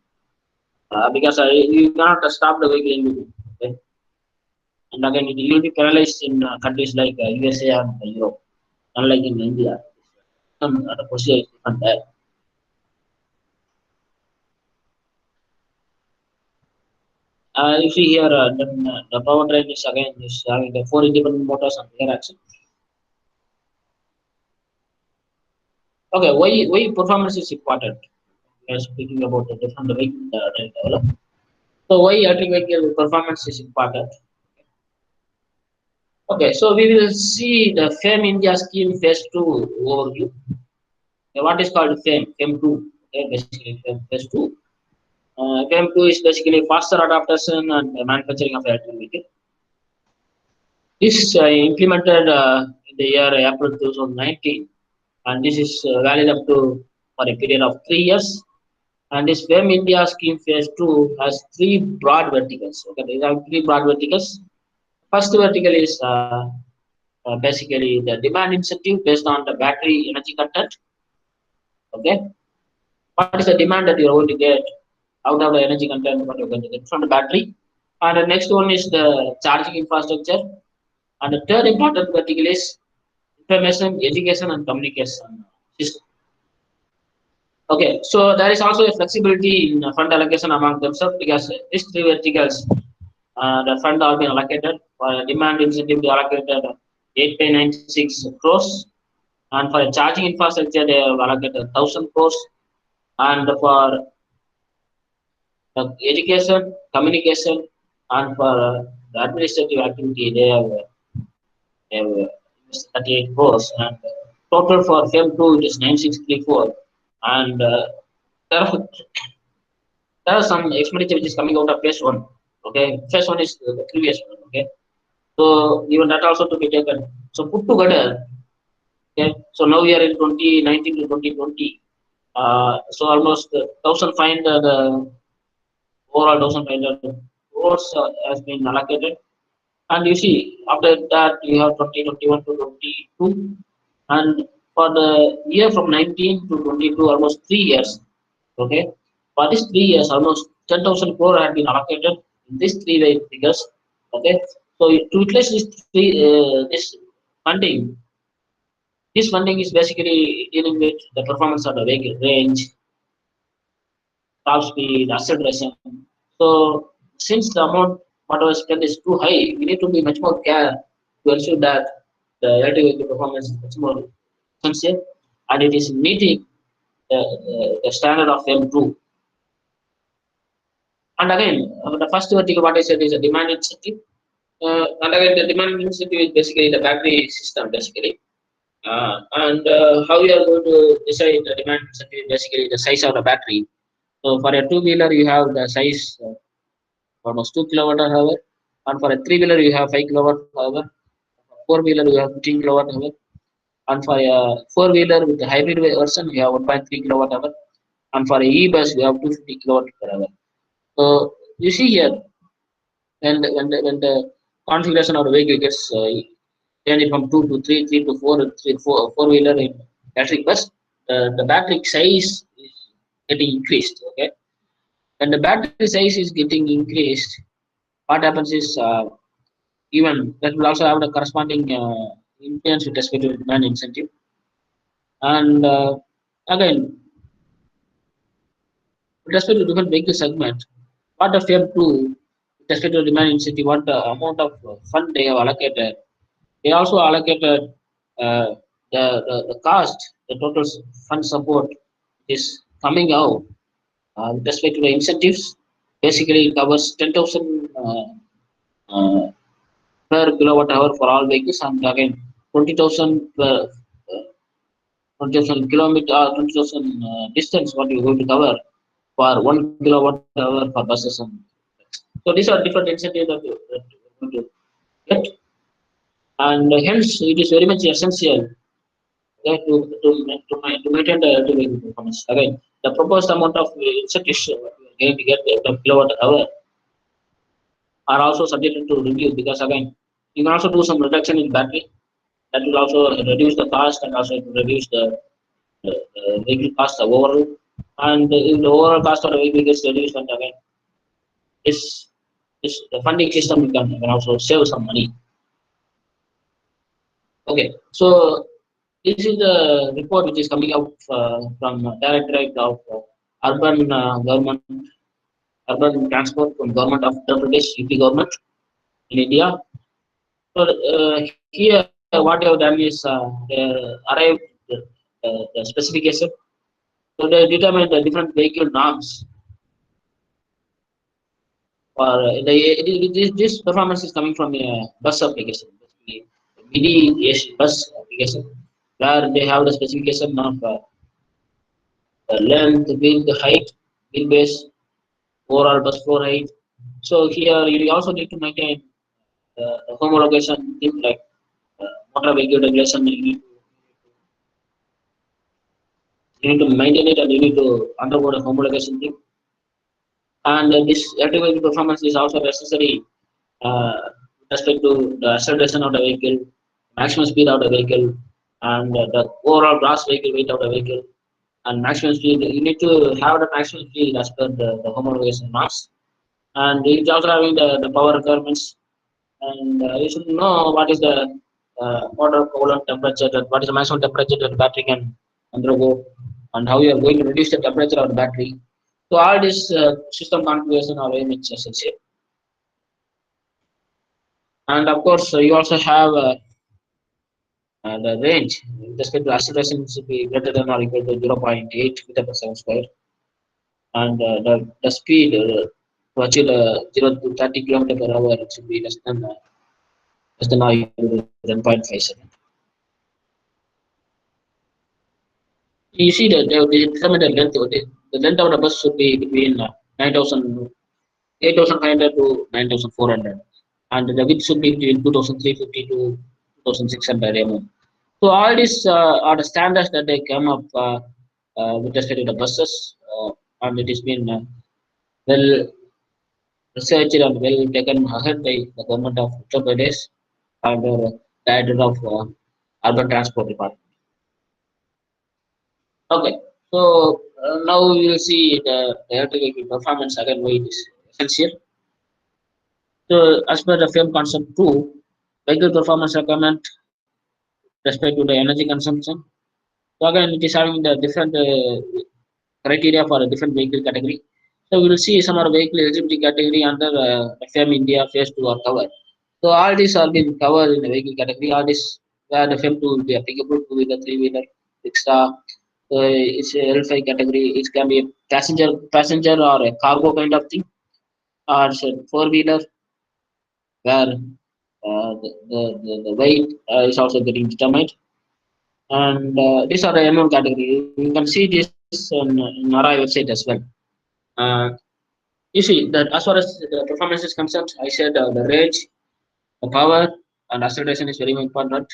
because you cannot stop the vehicle in between. Okay? And again, it will be paralyzed in countries like USA and Europe, unlike in India. The procedure is different there. You see here, the powertrain is again is having the 4 independent motors and rear axle. Okay, why performance is important? We are speaking about the different vehicle development. So why electric vehicle performance is important? Okay, so we will see the FAME India scheme phase 2 overview. What is called FAME 2? Okay, basically phase 2. FAME 2 is basically faster adaptation and manufacturing of electric vehicle. This implemented in the year April 2019, and this is valid up to for a period of 3 years. And this FAME India scheme phase 2 has 3 broad verticals. Okay, there are 3 broad verticals. First vertical is basically the demand incentive based on the battery energy content. Okay, what is the demand that you are going to get out of the energy content? What you are going to get from the battery? And the next one is the charging infrastructure. And the third important vertical is information, education, and communication system. Okay, so there is also a flexibility in fund allocation among themselves because these 3 verticals, the fund are being allocated. For demand incentive, they allocated 8.96 crores, and for charging infrastructure, they have allocated 1,000 crores, and for education, communication, and for the administrative activity, they have 38 crores, and total for FAME 2 it is 9634, and there are there are some expenditure which is coming out of phase 1. Okay, phase 1 is the previous one. Okay, so even that also to be taken. So put together, okay, so now we are in 2019 to 2020. So almost 1,500 overall 1,500 crores has been allocated. And you see, after that you have 2021 to 22, and for the year from 19 to 22, almost 3 years. Okay, for these 3 years, almost 10,000 crore have been allocated in these 3 figures. Okay, so to utilize this funding, this funding is basically dealing with the performance of the vehicle range, top speed, acceleration. So since the amount whatever spent is too high, we need to be much more care to ensure that the electric vehicle performance is much more sincere and it is meeting the standard of FAME 2. And again, the first vertical what I said is a demand incentive. And again, the demand incentive is basically the battery system, basically. And how you are going to decide the demand incentive is basically the size of the battery. So for a 2-wheeler, you have the size almost 2 kilowatt hour, and for a 3-wheeler, you have 5 kilowatt hour. 4-wheeler, you have 15 kilowatt hour, and for a 4-wheeler with the hybrid version, you have 1.3 kilowatt hour, and for a e-bus, you have 250 kilowatt per hour. So you see here, when the configuration of the vehicle gets changed from 2 to 3, 3 to 4, 4-wheeler in electric bus, the battery size is getting increased. Okay, when the battery size is getting increased, what happens is even that will also have the corresponding influence with respect to demand incentive. And again, with respect to different vehicle segment, what the FAME 2 with respect to demand incentive, what the amount of fund they have allocated, they also allocated the cost, the total fund support is coming out with respect to the incentives. Basically, it covers 10,000 per kilowatt hour for all vehicles, and again 20,000 per 20,000 kilometer, 20,000 distance what you're going to cover for 1 kilowatt hour for buses. And so these are different incentives that you're going to get, and hence it is very much essential to maintain the electric vehicle performance. Again, the proposed amount of incentives we are going to get per kilowatt hour are also subjected to review, because again you can also do some reduction in battery that will also reduce the cost and also reduce the vehicle cost overall. And if the overall cost of the vehicle gets reduced, and again this the funding system can also save some money. Okay, so this is the report which is coming out from Directorate of Urban Government, Urban Transport from Government of Uttar Pradesh, UP government in India. So here, what they have done is they arrived the specification. So they determine the different vehicle norms. For this performance is coming from a bus application, basically BD bus application, where they have the specification of length, width, height, wheelbase, overall bus floor height. So here you also need to maintain the homologation things like motor vehicle regulation. You need to maintain it and you need to undergo the homologation thing. And this electric vehicle performance is also necessary with respect to the acceleration of the vehicle, maximum speed of the vehicle, and the overall gross vehicle weight of the vehicle, and maximum speed. You need to have the maximum speed as per the homologation marks, and it's also having the power requirements, and you should know what is the water coolant temperature, what is the maximum temperature that the battery can undergo, and how you are going to reduce the temperature of the battery. So all this system configuration are very much essential. And of course, you also have the range. With respect to acceleration should be greater than or equal to 0.8 meter per second square, and the speed to achieve 0 to 30 kilometer per hour should be less than or equal to 10.5 seconds. You see that they determine the length. The length of the bus should be between 8,500 to 9,400, and the width should be between 2,350 to 2,600 mm. So all these are the standards that they come up with respect to the buses, and it has been well researched and well taken ahead by the government of Uttar Pradesh under the director of urban transport department. Okay, so now we will see the electric vehicle performance again why it is essential. So as per the FAME concept 2, vehicle performance requirement respect to the energy consumption. So again, it is having the different criteria for a different vehicle category. So we will see some of the vehicle eligibility category under FAME India Phase 2 are covered. So all these are being covered in the vehicle category. All this where the FAME 2 will be applicable, 2-wheeler, 3-wheeler, extra. So it's a L5 category. It can be a passenger or a cargo kind of thing, or it's a 4-wheeler where the weight is also getting determined. And these are the MM category. You can see this in RI website as well. You see that as far as the performance is concerned, I said the range, the power, and acceleration is very important.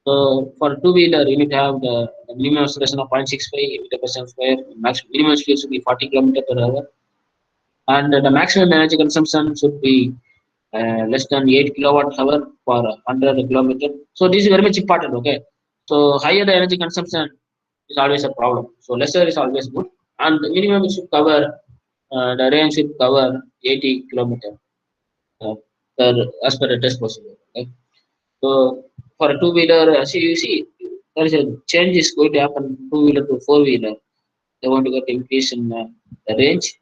So for 2-wheeler, you need to have the minimum acceleration of 0.65 meter per second square. Minimum speed should be 40 km per hour, and the maximum energy consumption should be less than 8 kilowatt hour for 100 kilometer. So this is very much important. Okay, so higher the energy consumption is always a problem. So lesser is always good, and the minimum should cover the range should cover 80 kilometer as per the test procedure. Okay? So for a 2-wheeler, you see there is a change is going to happen 2-wheeler to 4-wheeler. They want to get increase in the range.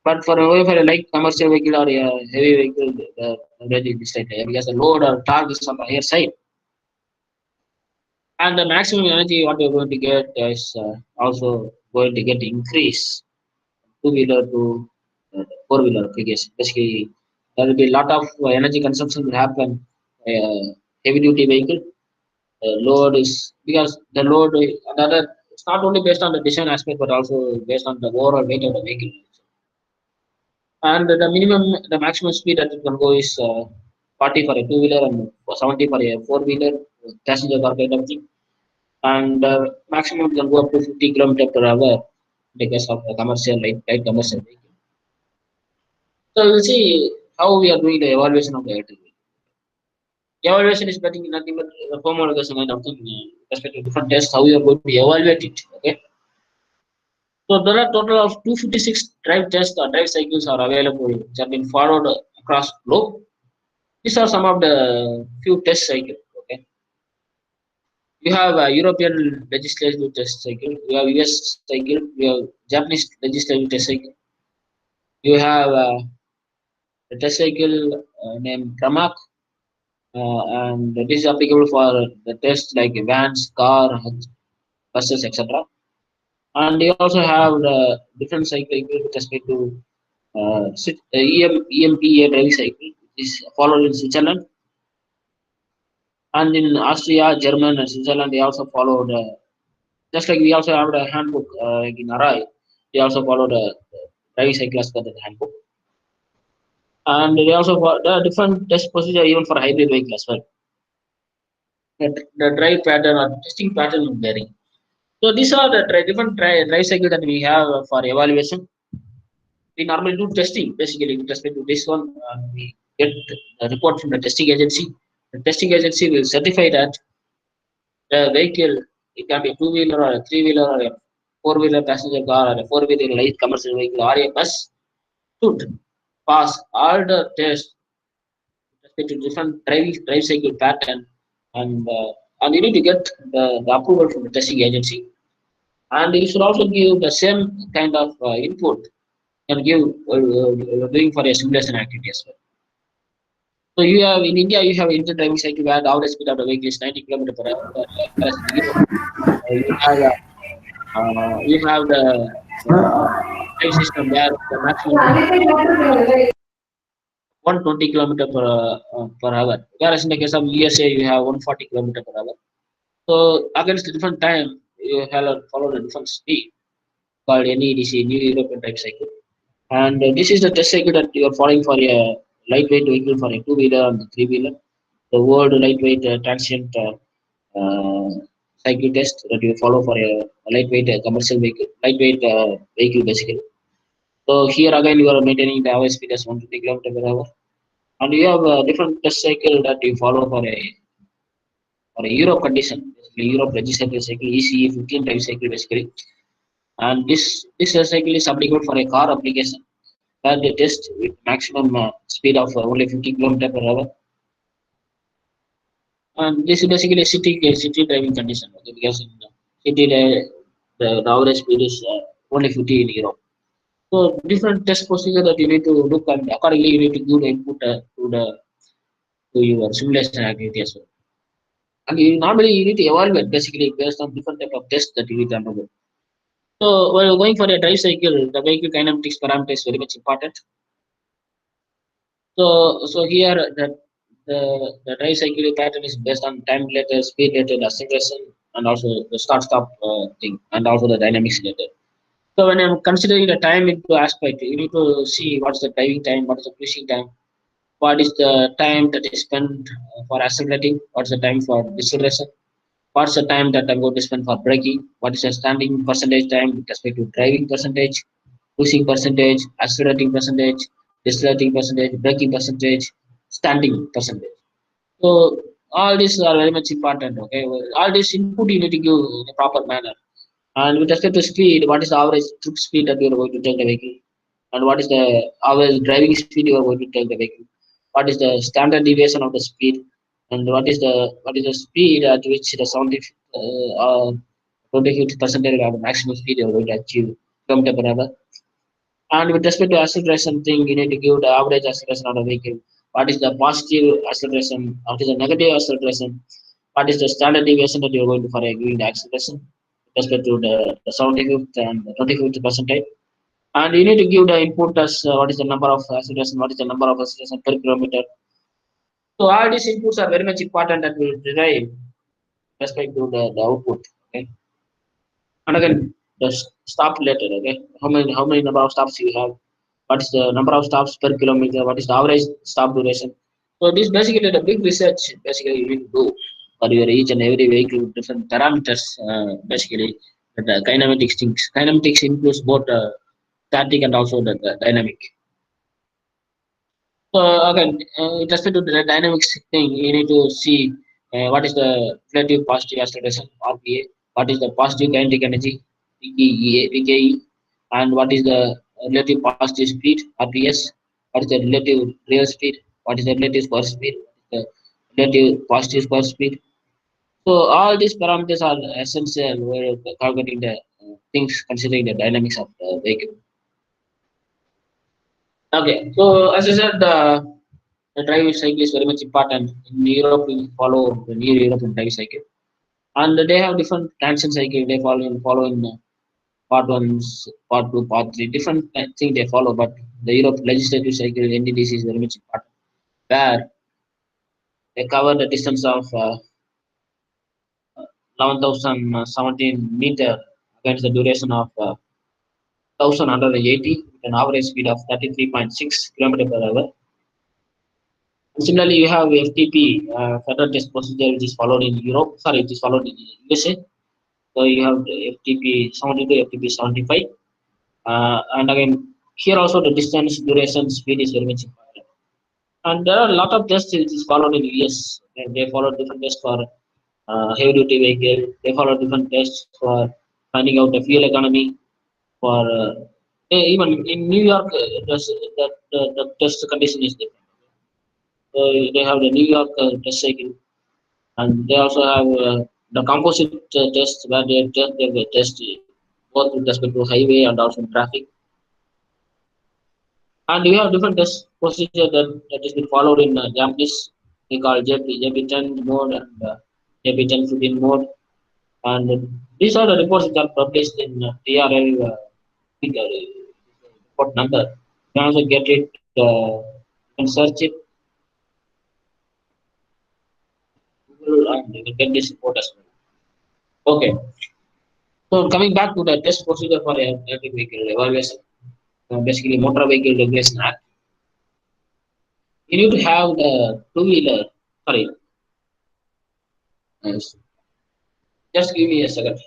But for a light commercial vehicle or a heavy vehicle, the range is slightly higher because the load or torque is on the higher side. And the maximum energy what you're going to get is also going to get increase 2-wheeler to 4-wheeler application. Basically, there will be a lot of energy consumption will happen heavy duty vehicle. Load is because the load another it's not only based on the design aspect but also based on the overall weight of the vehicle. And the maximum speed that it can go is 40 for a 2-wheeler and 70 for a 4-wheeler passenger car kind of thing. And maximum can go up to 50 km per hour because of the commercial light commercial vehicle. So we'll see how we are doing the evaluation of the electric vehicle. Evaluation is nothing but the homologation kind of thing respect to different tests, how you are going to evaluate it. Okay. So there are total of 256 drive tests or drive cycles are available which have been followed across the globe. These are some of the few test cycles. Okay, you have a European legislative test cycle, you have US cycle, you have Japanese legislative test cycle, you have the test cycle named Pramac, and this is applicable for the tests like vans, car, buses, etc. And you also have the different cycle with respect to EMPA driving cycle, which is followed in Switzerland, and in Austria, Germany, and Switzerland. They also followed just like we also have the handbook like in Arai. They also follow the driving cycle as per the handbook, and they also there are different test procedure even for hybrid vehicle as well. The drive pattern or testing pattern is varying. So these are the different drive cycle that we have for evaluation. We normally do testing basically with respect to this one. We get a report from the testing agency. The testing agency will certify that the vehicle, it can be a two-wheeler or a three-wheeler or a four-wheeler passenger car or a four-wheeler light commercial vehicle or a bus, should pass all the tests with respect to different drive cycle pattern, and you need to get the approval from the testing agency. And you should also give the same kind of input and give doing for a simulation activity as well. So you have in India, you have Indian driving cycle where the average speed of the vehicle is 90 km per hour. Whereas in Europe, you have the drive system where the maximum is 120 km per hour. Whereas in the case of USA, you have 140 km per hour. So against the different time, you have follow the different speed called NEDC, New European Drive Cycle. And this is the test cycle that you are following for a lightweight vehicle for a two-wheeler and three-wheeler. The world lightweight transient cycle test that you follow for a lightweight commercial vehicle, lightweight vehicle basically. So here again you are maintaining the average speed as 150 km per hour, and you have a different test cycle that you follow for a Europe condition, basically Europe legislative cycle ECE 15 drive cycle basically, and this test cycle is applicable for a car application where they test with maximum speed of only 50 km per hour. And this is basically a city driving condition, okay? Because in city the average speed is only 50 in Europe. So different test procedure that you need to look, and accordingly you need to give the input to your simulation activity as well. And normally you need to evaluate basically based on different type of tests that you need to undergo. So while you're going for a drive cycle, the vehicle kinematics parameter is very much important. So here the drive cycle pattern is based on time related, speed related, acceleration, and also the start stop thing, and also the dynamics related. So when I'm considering the time into aspect, you need to see what's the driving time, what is the pushing time, what is the time that is spent for accelerating, what's the time for deceleration, what's the time that I'm going to spend for braking, what is the standing percentage time with respect to driving percentage, pushing percentage, accelerating percentage, decelerating percentage, braking percentage, standing percentage. So all these are very much important. Okay, all this input you need to give in a proper manner. And with respect to speed, what is the average trip speed that you are going to take the vehicle? And what is the average driving speed you are going to take the vehicle? What is the standard deviation of the speed? And what is the speed at which the 70 25 percentage of the maximum speed you are going to achieve kilometer per hour? And with respect to acceleration thing, you need to give the average acceleration of the vehicle. What is the positive acceleration? What is the negative acceleration? What is the standard deviation that you are going to for giving the acceleration with respect to the 75th and the 25th percentile? And you need to give the input as what is the number of acceleration, what is the number of acceleration per kilometer. So all these inputs are very much important that will derive with respect to the output. Okay. And again, the stop related. Okay, how many number of stops you have? What is the number of stops per kilometer? What is the average stop duration? So this basically the big research basically you need to do for your each and every vehicle with different parameters. Basically, the kinematics things. Kinematics includes both static and also the dynamic. So again, with respect to the dynamics thing, you need to see what is the relative positive acceleration (RPA), what is the positive kinetic energy (PKE), and what is the relative positive speed (RPS), what is the relative real speed, what is the relative spur speed, what is the relative positive spur speed. So all these parameters are essential when calculating the things considering the dynamics of the vehicle. Okay, so as I said, the drive cycle is very much important. In Europe, we follow the new European drive cycle, and they have different transition cycle. They follow in part one, part two, part three, different thing they follow. But the Europe legislative cycle (NDDC) is very much important, where they cover the distance of 11,017 meter against the duration of 1,180 with an average speed of 33.6 km per hour. Similarly, you have FTP, Federal Test Procedure, which is followed in Europe. Sorry, it is followed in USA. So you have the FTP 72, FTP 75. And again, here also the distance, duration, speed is very much important. And there are a lot of tests which is followed in US. And they follow different tests for heavy duty vehicle. They follow different tests for finding out the fuel economy. For even in New York, the test condition is different. So they have the New York test cycle, and they also have the composite test where they test both with respect to highway and also traffic. And we have different test procedure that is been followed in Japanese. We call JP10 mode and JP10 15 mode. And these are the reports that are published in TRL report number. You can also get it, you can search it, Google, and you can get this report as well. Okay. So coming back to the test procedure for electric vehicle evaluation, basically Motor Vehicle Regulation Act, you need to have the two-wheeler. Sorry, uh, just give me a second.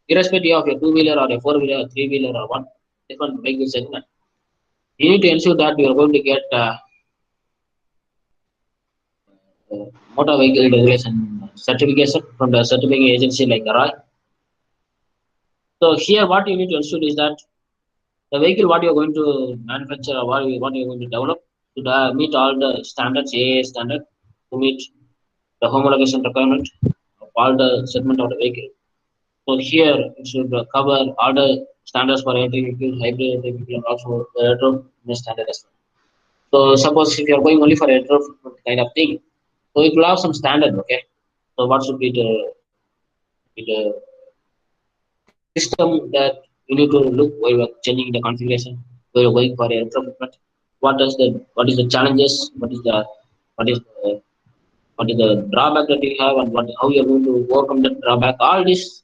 Irrespective of a two-wheeler or a four-wheeler, or three-wheeler, or one different vehicle segment, you need to ensure that you are going to get motor vehicle regulation certification from the certifying agency like ARAI. So here, what you need to ensure is that the vehicle what you are going to manufacture or what you are going to develop should meet all the standards, AAA standard, to meet the homologation requirement of all the segment of the vehicle. So here it should cover all the standards for electric vehicle, hybrid electric vehicle, and also the retro standard as well. So suppose if you are going only for retro kind of thing, so it will have some standard, okay? So what should be the system that you need to look while you are changing the configuration, while you are going for a retrofitment? What is the challenges? What is the drawback that you have, and how you are going to overcome that drawback? All this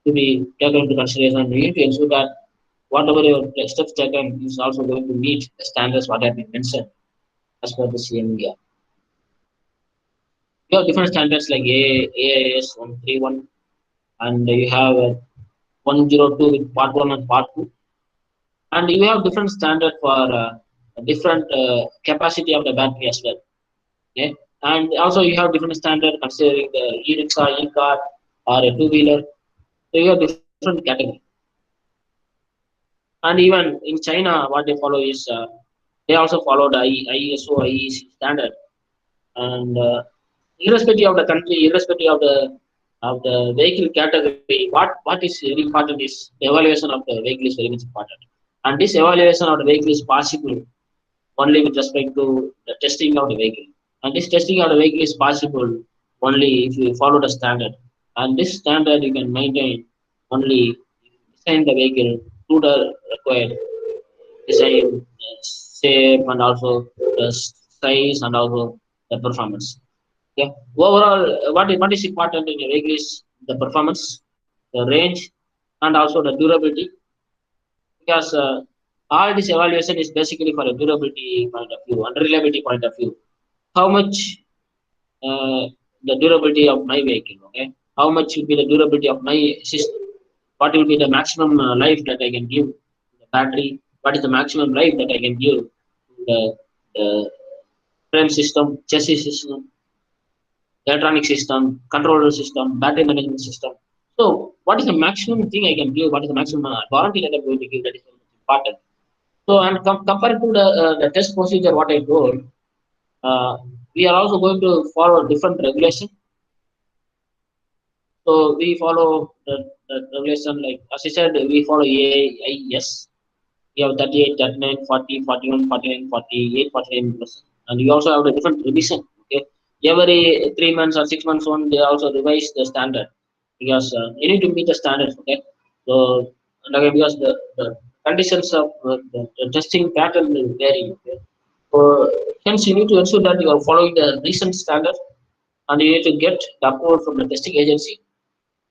to be taken into consideration. You need to ensure that whatever your steps taken is also going to meet the standards what have been mentioned as per the CMVR. You have different standards like AIS 131, and you have 102 with part 1 and part 2. And you have different standard for different capacity of the battery as well. Okay? And also you have different standard considering the e-rickshaw, e-car, or a two-wheeler. So you have different category. And even in China, what they follow is they also follow the ISO, IEC standard. And irrespective of the country, irrespective of the vehicle category, what is very important is the evaluation of the vehicle is very much important. And this evaluation of the vehicle is possible only with respect to the testing of the vehicle. And this testing of the vehicle is possible only if you follow the standard. And this standard you can maintain only if you design the vehicle to the required design, shape, and also the size and also the performance. Okay. Overall, what is important in a vehicle is the performance, the range, and also the durability. Because all this evaluation is basically for a durability point of view and reliability point of view. How much the durability of my vehicle? Okay. How much will be the durability of my system? What will be the maximum life that I can give to the battery? What is the maximum life that I can give to the frame system, chassis system, electronic system, controller system, battery management system. So what is the maximum thing I can give? What is the maximum warranty that I'm going to give? That is important. So and compared to the test procedure, what I told, we are also going to follow different regulation. So we follow the regulation, like as I said, we follow AIS. We have 38, 39, 40, 41, 49, 48, 49%. And we also have a different revision. Okay, every 3 months or 6 months on, they also revise the standard because you need to meet the standards. Okay, so and again, because the conditions of the testing pattern will vary. Okay? So hence you need to ensure that you are following the recent standard, and you need to get the approval from the testing agency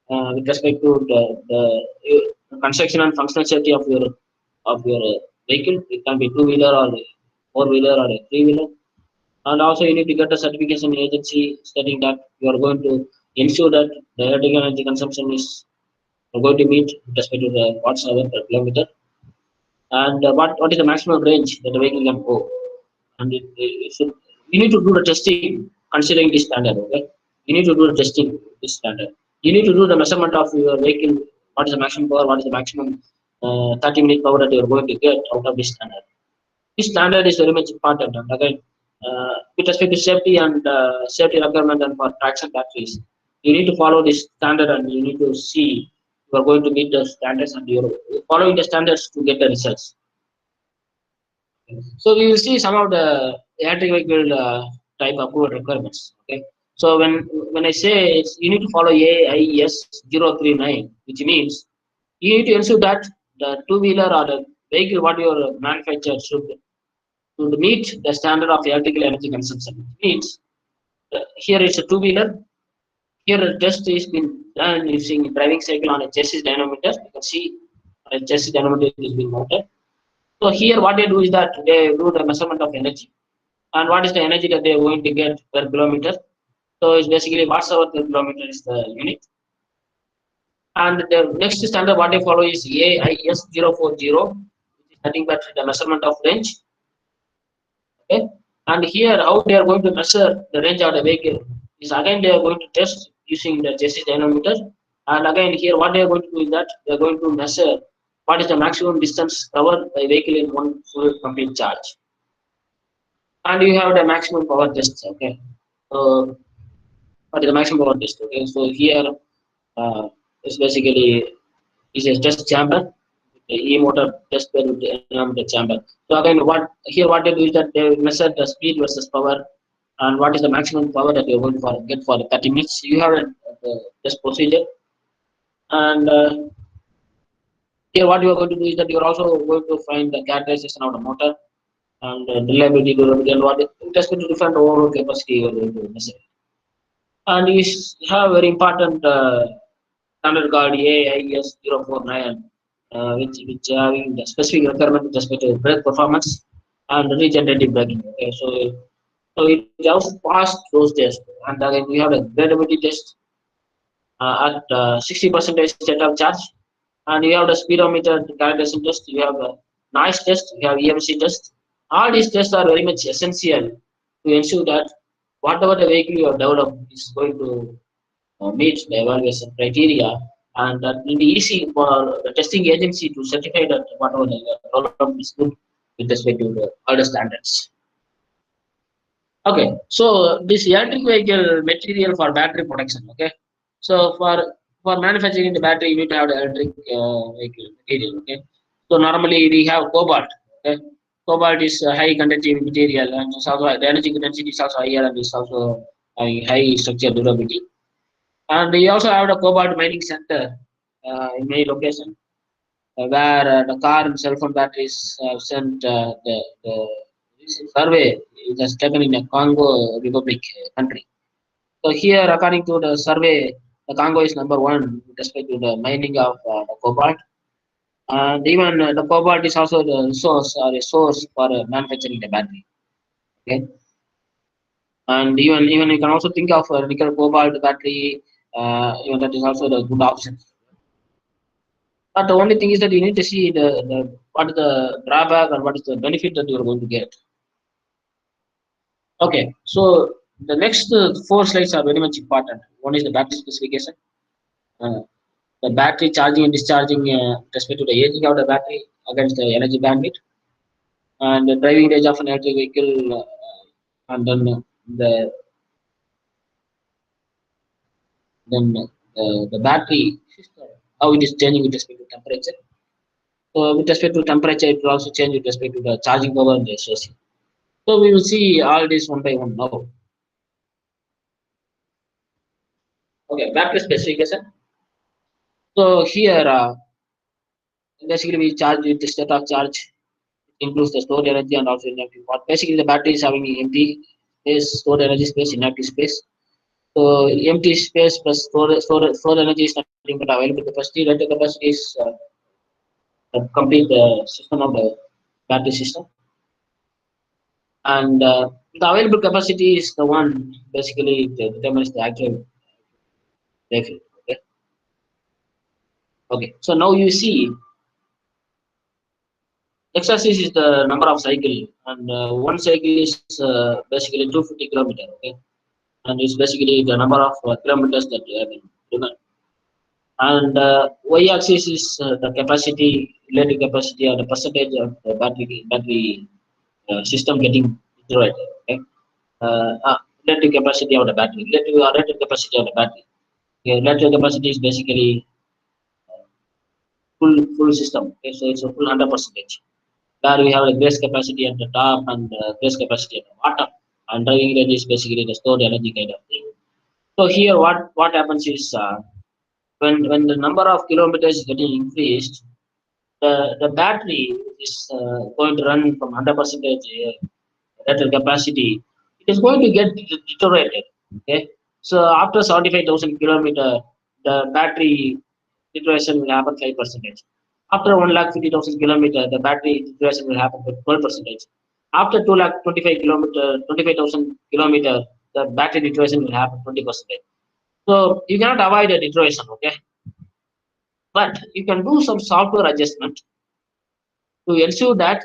with respect to the construction and functional safety of your vehicle. It can be two-wheeler or four-wheeler or a three-wheeler. And also you need to get a certification agency stating that you are going to ensure that the electrical energy consumption is going to meet with respect to the watts hour per kilometer. And what is the maximum range that the vehicle can go. And it should, you need to do the testing considering this standard. Okay, you need to do the testing this standard. You need to do the measurement of your vehicle. What is the maximum power? What is the maximum 30-minute power that you are going to get out of this standard? This standard is very much important. And again, with respect to safety and safety requirement and for traction batteries, you need to follow this standard and you need to see you are going to meet the standards and you're following the standards to get the results. So we will see some of the electric vehicle type approval requirements. Okay. So when I say it's, you need to follow AIS 039, which means you need to ensure that the two-wheeler or the vehicle what your manufacturer should meet the standard of electrical energy consumption. Which means here it's a two-wheeler. Here the test is been done using driving cycle on a chassis dynamometer. You can see a chassis dynamometer is being mounted. So here what they do is that they do the measurement of energy. And what is the energy that they are going to get per kilometer? So it's basically watts hour per kilometer is the unit. And the next standard what they follow is AIS 040, which is nothing but the measurement of range. Okay. And here how they are going to measure the range of the vehicle is again they are going to test using the chassis dynamometer. And again here what they are going to do is that they are going to measure what is the maximum distance covered by vehicle in one full complete charge. And you have the maximum power test. Okay. So what is the maximum power test? Okay. So here it's basically is a test chamber. The e-motor test bed with the chamber. So again, what they do is that they measure the speed versus power, and what is the maximum power that you're going to get for 30 minutes. You have a test procedure, and here what you are going to do is that you are also going to find the characterization of the motor and reliability, durability, and what test with different overall capacity you are going to measure. And you have very important standard called AIS 049. Which having the specific requirement with respect to brake performance and regenerative braking. Okay, so it just passed those tests, and again we have a gradability test at 60% state of charge, and you have the speedometer calibration test, you have a noise test, you have EMC test. All these tests are very much essential to ensure that whatever the vehicle you have developed is going to meet the evaluation criteria. And that will be easy for the testing agency to certify that whatever the development is good with respect to the other standards. Okay, so this electric vehicle material for battery protection. Okay, so for manufacturing the battery, you need to have the electric vehicle material. Okay, so normally we have cobalt. Okay, cobalt is a high conductive material, and it's also the energy density is also higher, and it's also a high structural durability. And we also have the cobalt mining center in many locations where the car and cell phone batteries have sent the recent survey it has taken in a Congo Republic country. So here, according to the survey, the Congo is #1 with respect to the mining of the cobalt. And even the cobalt is also the resource or a source for manufacturing the battery. Okay. And even you can also think of nickel cobalt battery. Even that is also the good option. But the only thing is that you need to see the what is the drawback or what is the benefit that you are going to get. Okay, so The next 4 slides are very much important. One is the battery specification, the battery charging and discharging with respect to the aging of the battery against the energy bandwidth, and the driving range of an electric vehicle, and the the battery system, how it is changing with respect to temperature. So with respect to temperature, it will also change with respect to the charging power and the SOC. So we will see all this one by one now. Okay, battery specification. So here, basically we charge with the state of charge. It includes the stored energy and also inactive part. Basically, the battery is having empty space, stored energy space, inactive space. So empty space plus stored energy is nothing but available capacity. Relative capacity is the complete system of the battery system. And the available capacity is the one basically that determines the actual life. Okay. So now you see x-axis is the number of cycle, and one cycle is basically 250 kilometer. Okay, and it's basically the number of kilometers that you have been driven. And y-axis is the capacity, relative capacity, or the percentage of the battery system getting deteriorated. Okay, relative capacity of the battery, relative capacity of the battery. Okay, relative capacity is basically full system. Okay, so it's a full 100%. Where we have a base capacity at the top and base capacity at the bottom, and driving range is basically the stored energy kind of thing. So here, what happens is when the number of kilometers is getting increased, the battery is going to run from 100% rated capacity. It is going to get deteriorated. Okay, so after 75,000 kilometer, the battery deterioration will happen 5%. After 1,50,000 kilometer, the battery deterioration will happen to 12%. After 25,000 kilometer, the battery deterioration will happen 20%. So you cannot avoid a deterioration, okay? But you can do some software adjustment to ensure that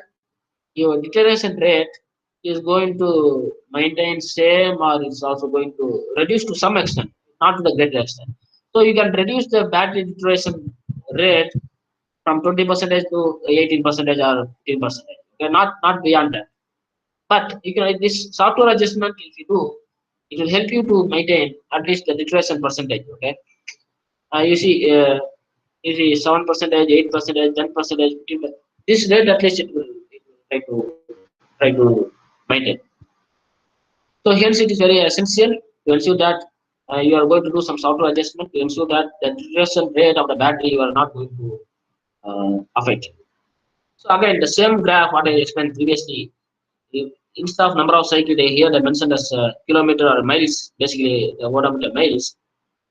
your deterioration rate is going to maintain same, or it's also going to reduce to some extent, not to the greater extent. So you can reduce the battery deterioration rate from 20% to 18% or 15%. Okay, not beyond that. But you can this software adjustment, if you do, it will help you to maintain at least the deterioration percentage. Okay, you see 7%, 8%, 10%, 15%. This rate at least it will try to maintain. So hence it is very essential to ensure that you are going to do some software adjustment to ensure that the deterioration rate of the battery you are not going to affect. So again, the same graph what I explained previously. Instead of number of cycle, here they mentioned as kilometer or miles, basically the odometer miles.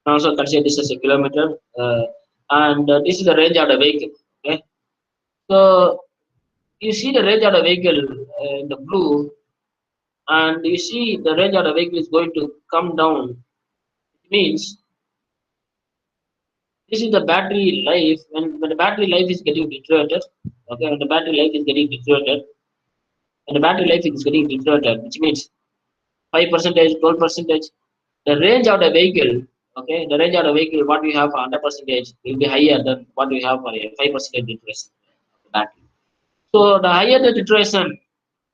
Also consider this as a kilometer, and this is the range of the vehicle. Okay, so you see the range of the vehicle in the blue, and you see the range of the vehicle is going to come down. It means this is the battery life. When the battery life is getting deteriorated, okay, when the battery life is getting deteriorated, which means 5%, 12%, the range of the vehicle, okay, the range of the vehicle, what we have for 100% will be higher than what we have for a 5% deterioration of the battery. So the higher the deterioration,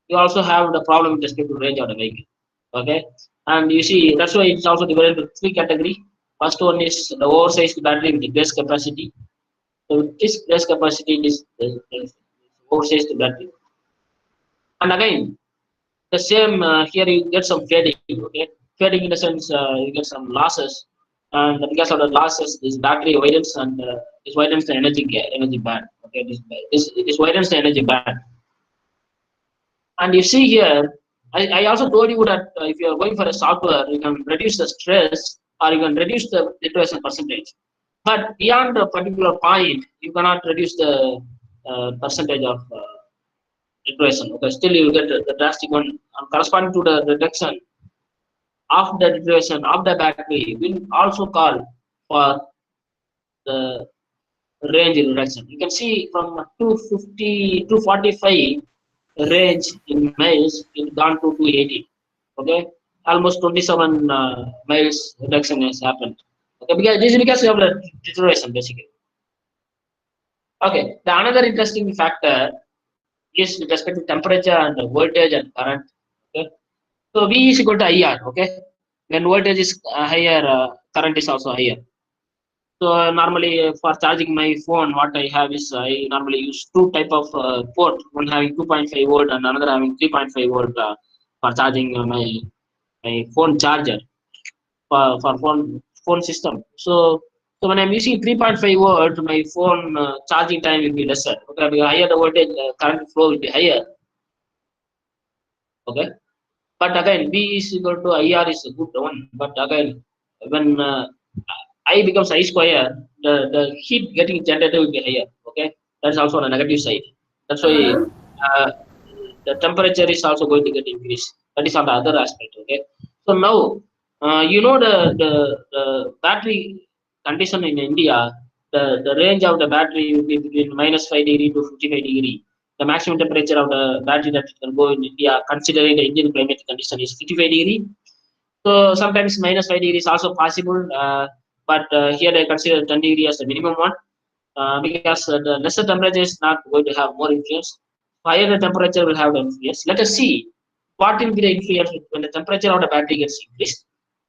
you also have the problem with respect to range of the vehicle. Okay, and you see that's why it's also divided into 3 categories. First one is the oversized battery with the base capacity. So this base capacity is oversized battery. And again, the same here you get some fading. Okay, fading in the sense you get some losses, and because of the losses, this battery widens and this widens the energy band. Okay, this widens the energy band. And you see here, I also told you that if you are going for a software, you can reduce the stress or you can reduce the deterioration percentage. But beyond a particular point, you cannot reduce the percentage of deterioration. Okay, still you get the drastic one, and corresponding to the reduction of the deterioration of the battery will also call for the range reduction. You can see from 250, 245 range in miles, it gone to 280. Okay, almost 27 miles reduction has happened. Okay, because this is because of the deterioration basically. Okay, the another interesting factor is with respect to temperature and the voltage and current. Okay, so V is equal to IR. Okay, when voltage is higher, current is also higher. So normally for charging my phone, what I have is I normally use two type of port, one having 2.5 volt and another having 3.5 volt for charging my phone charger for phone system. So when I'm using 3.5 volt, my phone charging time will be lesser. Okay, because higher the voltage, current flow will be higher. Okay, but again, V is equal to IR is a good one. But again, when I becomes I square, the heat getting generated will be higher. Okay, that's also on the negative side. That's why uh, the temperature is also going to get increased. That is on the other aspect. Okay, so now you know the battery condition in India. The range of the battery will be between -5 degree to 55 degree. The maximum temperature of the battery that can go in India, considering the Indian climate condition, is 55 degree. So sometimes -5 degree is also possible, but here I consider 10 degree as the minimum one, because the lesser temperature is not going to have more influence. Higher the temperature will have the influence. Let us see what will be the influence when the temperature of the battery gets increased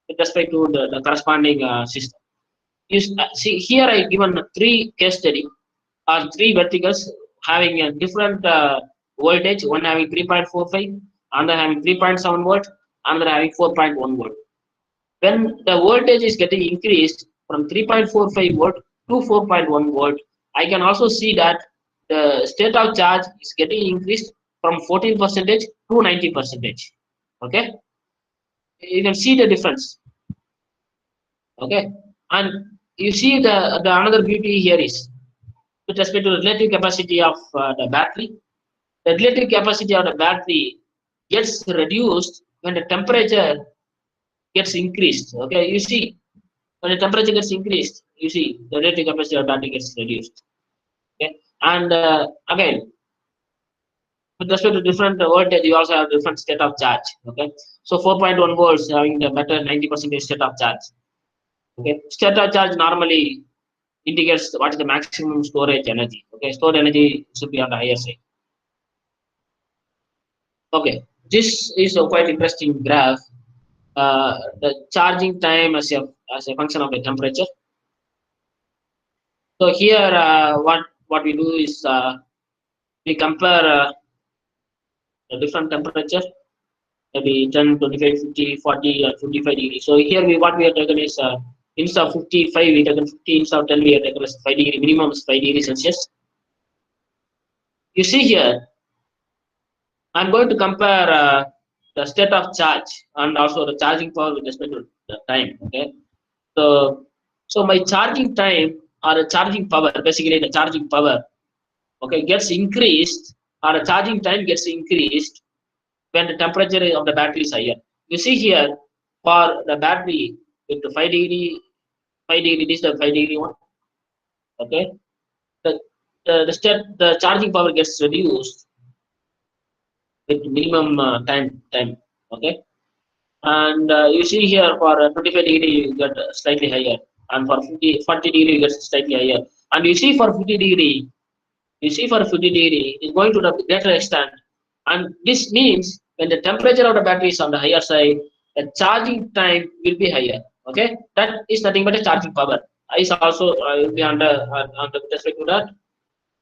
with respect to the corresponding system. See here I given three case study or three verticals having a different voltage. One having 3.45, another having 3.7 volt, another having 4.1 volt. When the voltage is getting increased from 3.45 volt to 4.1 volt, I can also see that the state of charge is getting increased from 14 percentage to 90 percentage. Okay, you can see the difference. Okay, and you see the another beauty here is with respect to the relative capacity of the battery. The relative capacity of the battery gets reduced when the temperature gets increased. Okay, you see when the temperature gets increased, you see the relative capacity of battery gets reduced. Okay, and again, with respect to different voltage, you also have different state of charge. Okay, so 4.1 volts having the better 90% state of charge. Okay, state of charge normally indicates what is the maximum storage energy. Okay, stored energy should be on the higher side. Okay, this is a quite interesting graph. The charging time as a function of the temperature. So here, what we do is we compare the different temperature, maybe 10, 25, 50, 40, or 55 degrees. So here what we have taken is instead of 55, we taken 50, instead of 10, we have taken 5 degree, minimum is 5 degrees Celsius. You see here, I'm going to compare the state of charge and also the charging power with respect to the time. Okay, so my charging time or the charging power, basically the charging power, okay, gets increased, or the charging time gets increased when the temperature of the battery is higher. You see here for the battery with the 5 degree, this is the 5 degree one. Okay, the charging power gets reduced with minimum time. Okay, and you see here for 25 degree you get slightly higher, and for 40 degree you get slightly higher, and you see for 50 degree, is going to the greater extent, and this means when the temperature of the battery is on the higher side, the charging time will be higher. Okay, that is nothing but a charging power. Is also will be under respect to that.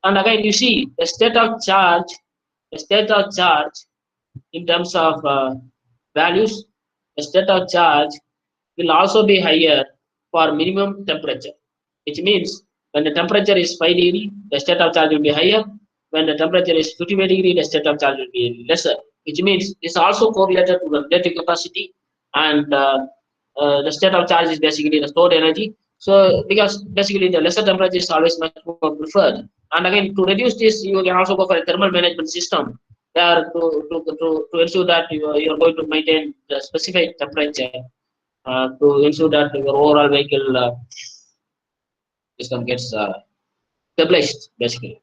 And again, you see the state of charge, in terms of values, the state of charge will also be higher for minimum temperature, which means when the temperature is 5 degree, the state of charge will be higher. When the temperature is 55 degree, the state of charge will be lesser, which means it's also correlated to the relative capacity, and the state of charge is basically the stored energy. So because basically the lesser temperature is always much more preferred. And again, to reduce this, you can also go for a thermal management system there to ensure that you are going to maintain the specific temperature to ensure that your overall vehicle system gets stabilized, basically.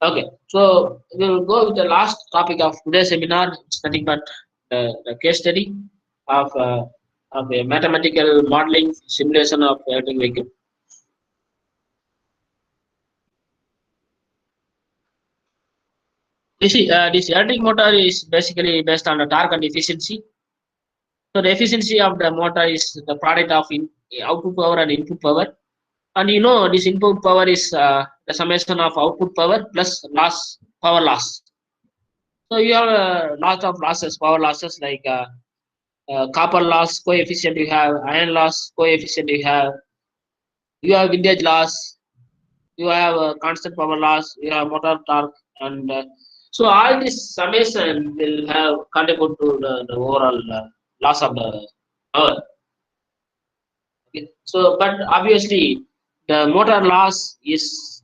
Okay, so we will go with the last topic of today's seminar. It's nothing but the case study. of a mathematical modeling simulation of electric vehicle. This electric motor is basically based on the torque and efficiency. So the efficiency of the motor is the product of output power and input power. And you know this input power is the summation of output power plus power loss. So you have a lot of losses, power losses like copper loss coefficient, you have iron loss coefficient, you have windage loss, you have constant power loss, you have motor torque, and so all this summation will have contribute to the overall loss of the power. Okay. So, but obviously the motor loss is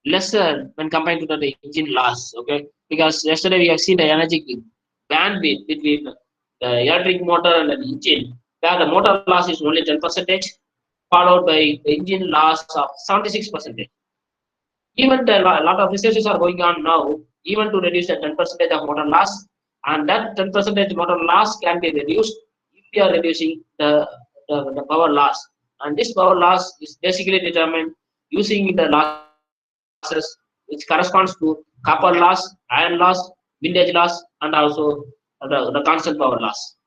lesser when compared to the engine loss. Okay, because yesterday we have seen the energy bandwidth between the electric motor and the engine, where the motor loss is only 10%, followed by the engine loss of 76%. Even a lot of researches are going on now, even to reduce the 10% of motor loss, and that 10% motor loss can be reduced if you are reducing the power loss. And this power loss is basically determined using the losses which corresponds to copper loss, iron loss, windage loss, and also the constant power loss.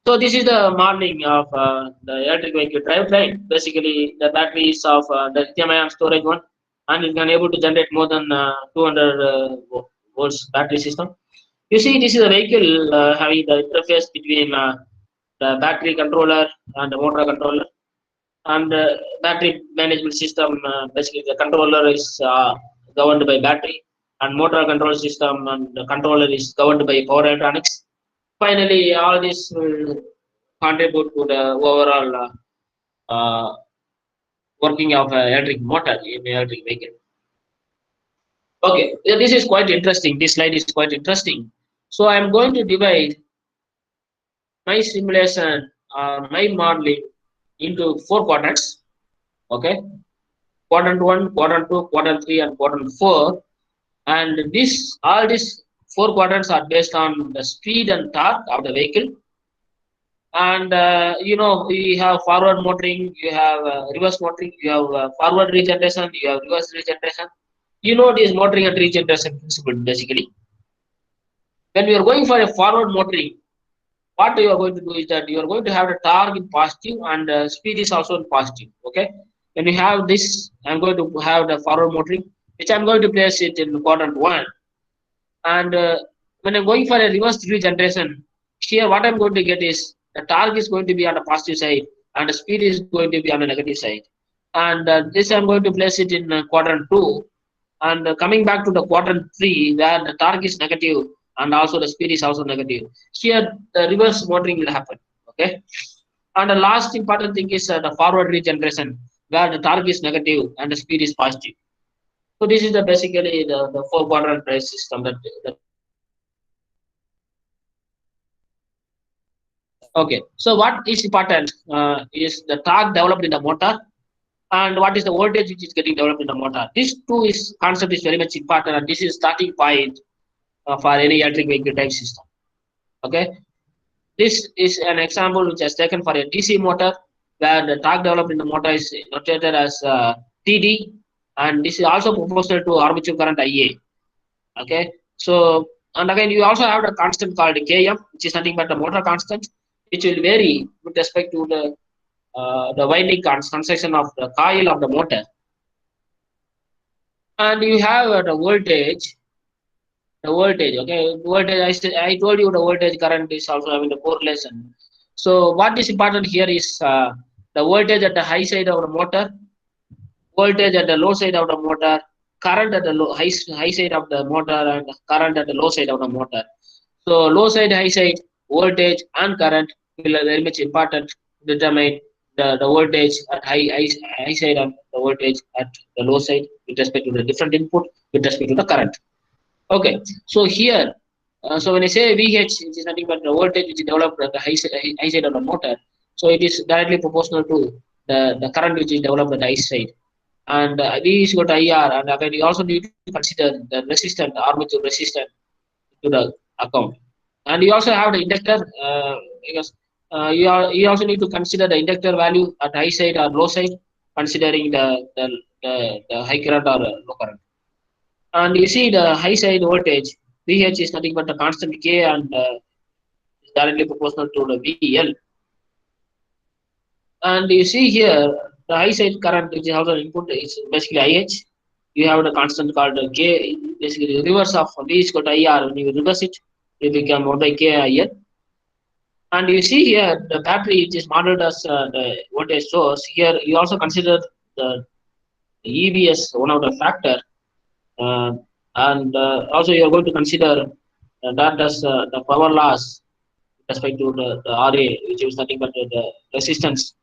So this is the modeling of the electric vehicle drivetrain. Basically, the batteries of the lithium-ion storage one, and it can able to generate more than 200 volts battery system. You see, this is a vehicle having the interface between the battery controller and the motor controller, and battery management system. Basically, the controller is governed by battery, and motor control system and the controller is governed by power electronics. Finally, all this will contribute to the overall working of electric motor in electric vehicle. Okay, this is quite interesting. This slide is quite interesting. So I am going to divide my simulation, my modeling into 4 quadrants. Okay, quadrant 1, quadrant 2, quadrant 3, and quadrant 4. And all these 4 quadrants are based on the speed and torque of the vehicle. And you know, we have forward motoring, you have reverse motoring, you have forward regeneration, you have reverse regeneration. You know this motoring and regeneration principle basically. When you are going for a forward motoring, what you are going to do is that you are going to have the torque in positive and speed is also in positive. Okay. When you have this, I'm going to have the forward motoring, which I'm going to place it in quadrant 1. And when I'm going for a reverse regeneration, here what I'm going to get is the torque is going to be on the positive side and the speed is going to be on the negative side. And this I'm going to place it in quadrant 2. And coming back to the quadrant 3, where the torque is negative and also the speed is also negative. Here the reverse motoring will happen. Okay. And the last important thing is the forward regeneration, where the torque is negative and the speed is positive. So this is basically the 4 quadrant drive system that okay. So what is important is the torque developed in the motor and what is the voltage which is getting developed in the motor. This two concept is very much important, and this is starting point for any electric vehicle drive system. Okay. This is an example which is taken for a DC motor, where the torque developed in the motor is notated as TD, and this is also proportional to armature current IA. Okay. So, and again, you also have the constant called Km, which is nothing but the motor constant, which will vary with respect to the winding construction of the coil of the motor. And you have the voltage. Okay, voltage. I told you the voltage current is also having the correlation. So what is important here is the voltage at the high side of the motor, voltage at the low side of the motor, current at the high side of the motor, and current at the low side of the motor. So low side, high side, voltage and current will be very much important to determine the voltage at high side and the voltage at the low side with respect to the different input with respect to the current. Okay, so here, so when I say VH, it is nothing but the voltage which is developed at the high side of the motor. So it is directly proportional to the current which is developed at the high side. And V is equal to IR, and again you also need to consider the resistance, the armature resistance to the account. And you also have the inductor because you also need to consider the inductor value at high side or low side, considering the high current or low current. And you see the high side voltage VH is nothing but a constant K and is directly proportional to the VL. And you see here the high side current, which is also input, is basically IH. You have the constant called K, basically the reverse of V is equal to IR. When you reverse it, it become 1 by K IL. And you see here the battery, which is modeled as the voltage source. Here you also consider the EBS one of the factor, uh, and also you are going to consider that as the power loss with respect to the RA, which is nothing but the resistance,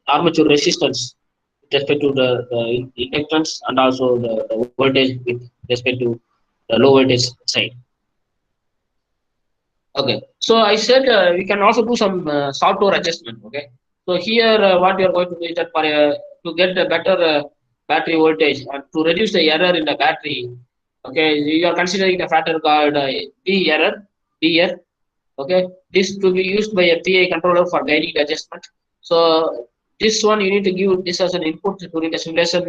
armature resistance with respect to the inductance, and also the voltage with respect to the low voltage side. Okay, so I said we can also do some software adjustment. Okay, so here what we are going to do is that for to get a better battery voltage and to reduce the error in the battery. Okay, you are considering the factor called B error, B error. Okay, this to be used by a PI controller for guiding the adjustment. So this one you need to give this as an input during the simulation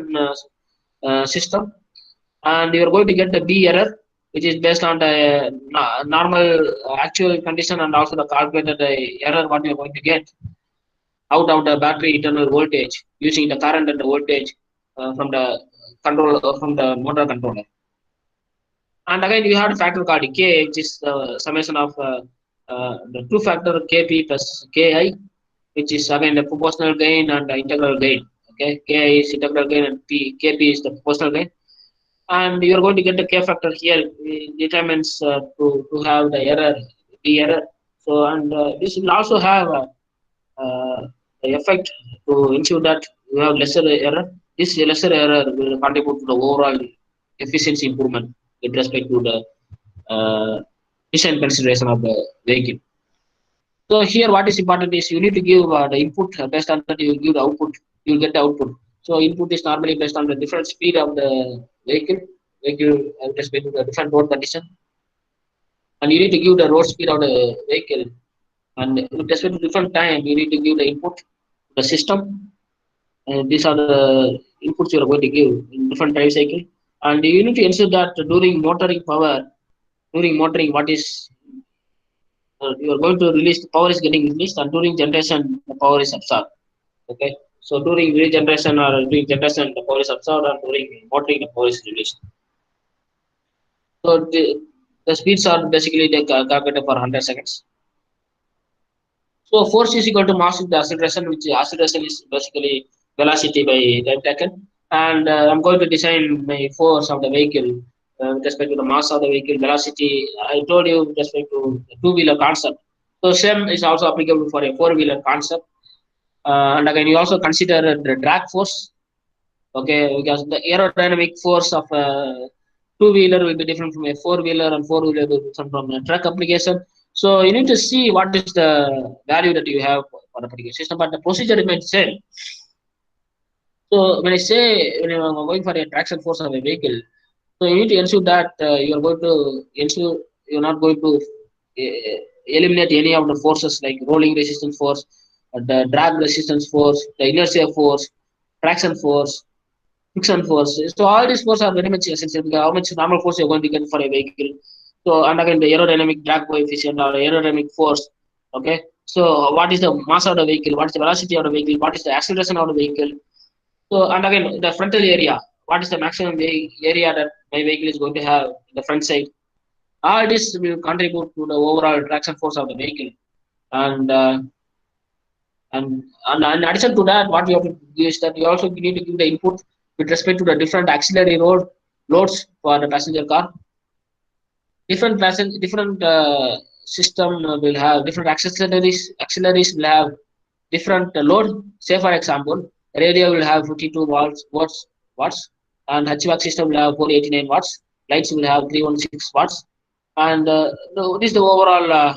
system, and you are going to get the B error, which is based on the normal actual condition and also the calculated error what you are going to get out of the battery internal voltage using the current and the voltage from the control from the motor controller. And again, you have the factor called K, which is the summation of the two factor Kp plus Ki, which is again the proportional gain and the integral gain. Okay, Ki is integral gain and Kp is the proportional gain. And you are going to get the K factor here. It determines to have the error, the error. So, and this will also have the effect to ensure that you have lesser error. This lesser error will contribute to the overall efficiency improvement with respect to the design consideration of the vehicle. So here what is important is you need to give the input based on that you give the output, you will get the output. So input is normally based on the different speed of the vehicle with respect to the different road condition. And you need to give the road speed of the vehicle. And with respect to different time, you need to give the input to the system. And these are the inputs you are going to give in different time cycle. And you need to ensure that during motoring power, during motoring, what is you are going to release, the power is getting released, and during generation, the power is absorbed. Okay, so during regeneration or during generation, the power is absorbed, and during motoring, the power is released. So the speeds are basically they calculated for 100 seconds. So force is equal to mass with the acceleration, which acceleration is basically velocity by time taken. And I'm going to design my force of the vehicle with respect to the mass of the vehicle, velocity. I told you with respect to the two-wheeler concept. So same is also applicable for a four-wheeler concept. And again, you also consider the drag force. Okay, because the aerodynamic force of a two-wheeler will be different from a four-wheeler, and four-wheeler will be different from a truck application. So you need to see what is the value that you have for a particular system, but the procedure remains same. So when I say when you are going for a traction force of a vehicle, so you need to ensure that you are going to ensure you're not going to eliminate any of the forces like rolling resistance force, the drag resistance force, the inertia force, traction force, friction force. So all these forces are very much essential because how much normal force you're going to get for a vehicle. So and again the aerodynamic drag coefficient or aerodynamic force. Okay. So what is the mass of the vehicle? What is the velocity of the vehicle? What is the acceleration of the vehicle? So and again the frontal area. What is the maximum area that my vehicle is going to have in the front side? All this will contribute to the overall traction force of the vehicle. And and in addition to that, what you have to do is that you also need to give the input with respect to the different auxiliary loads for the passenger car. Different system will have different auxiliaries. Auxiliaries will have different load. Say for example, radio will have 52 watts, and HVAC system will have 489 watts. Lights will have 316 watts, and this is the overall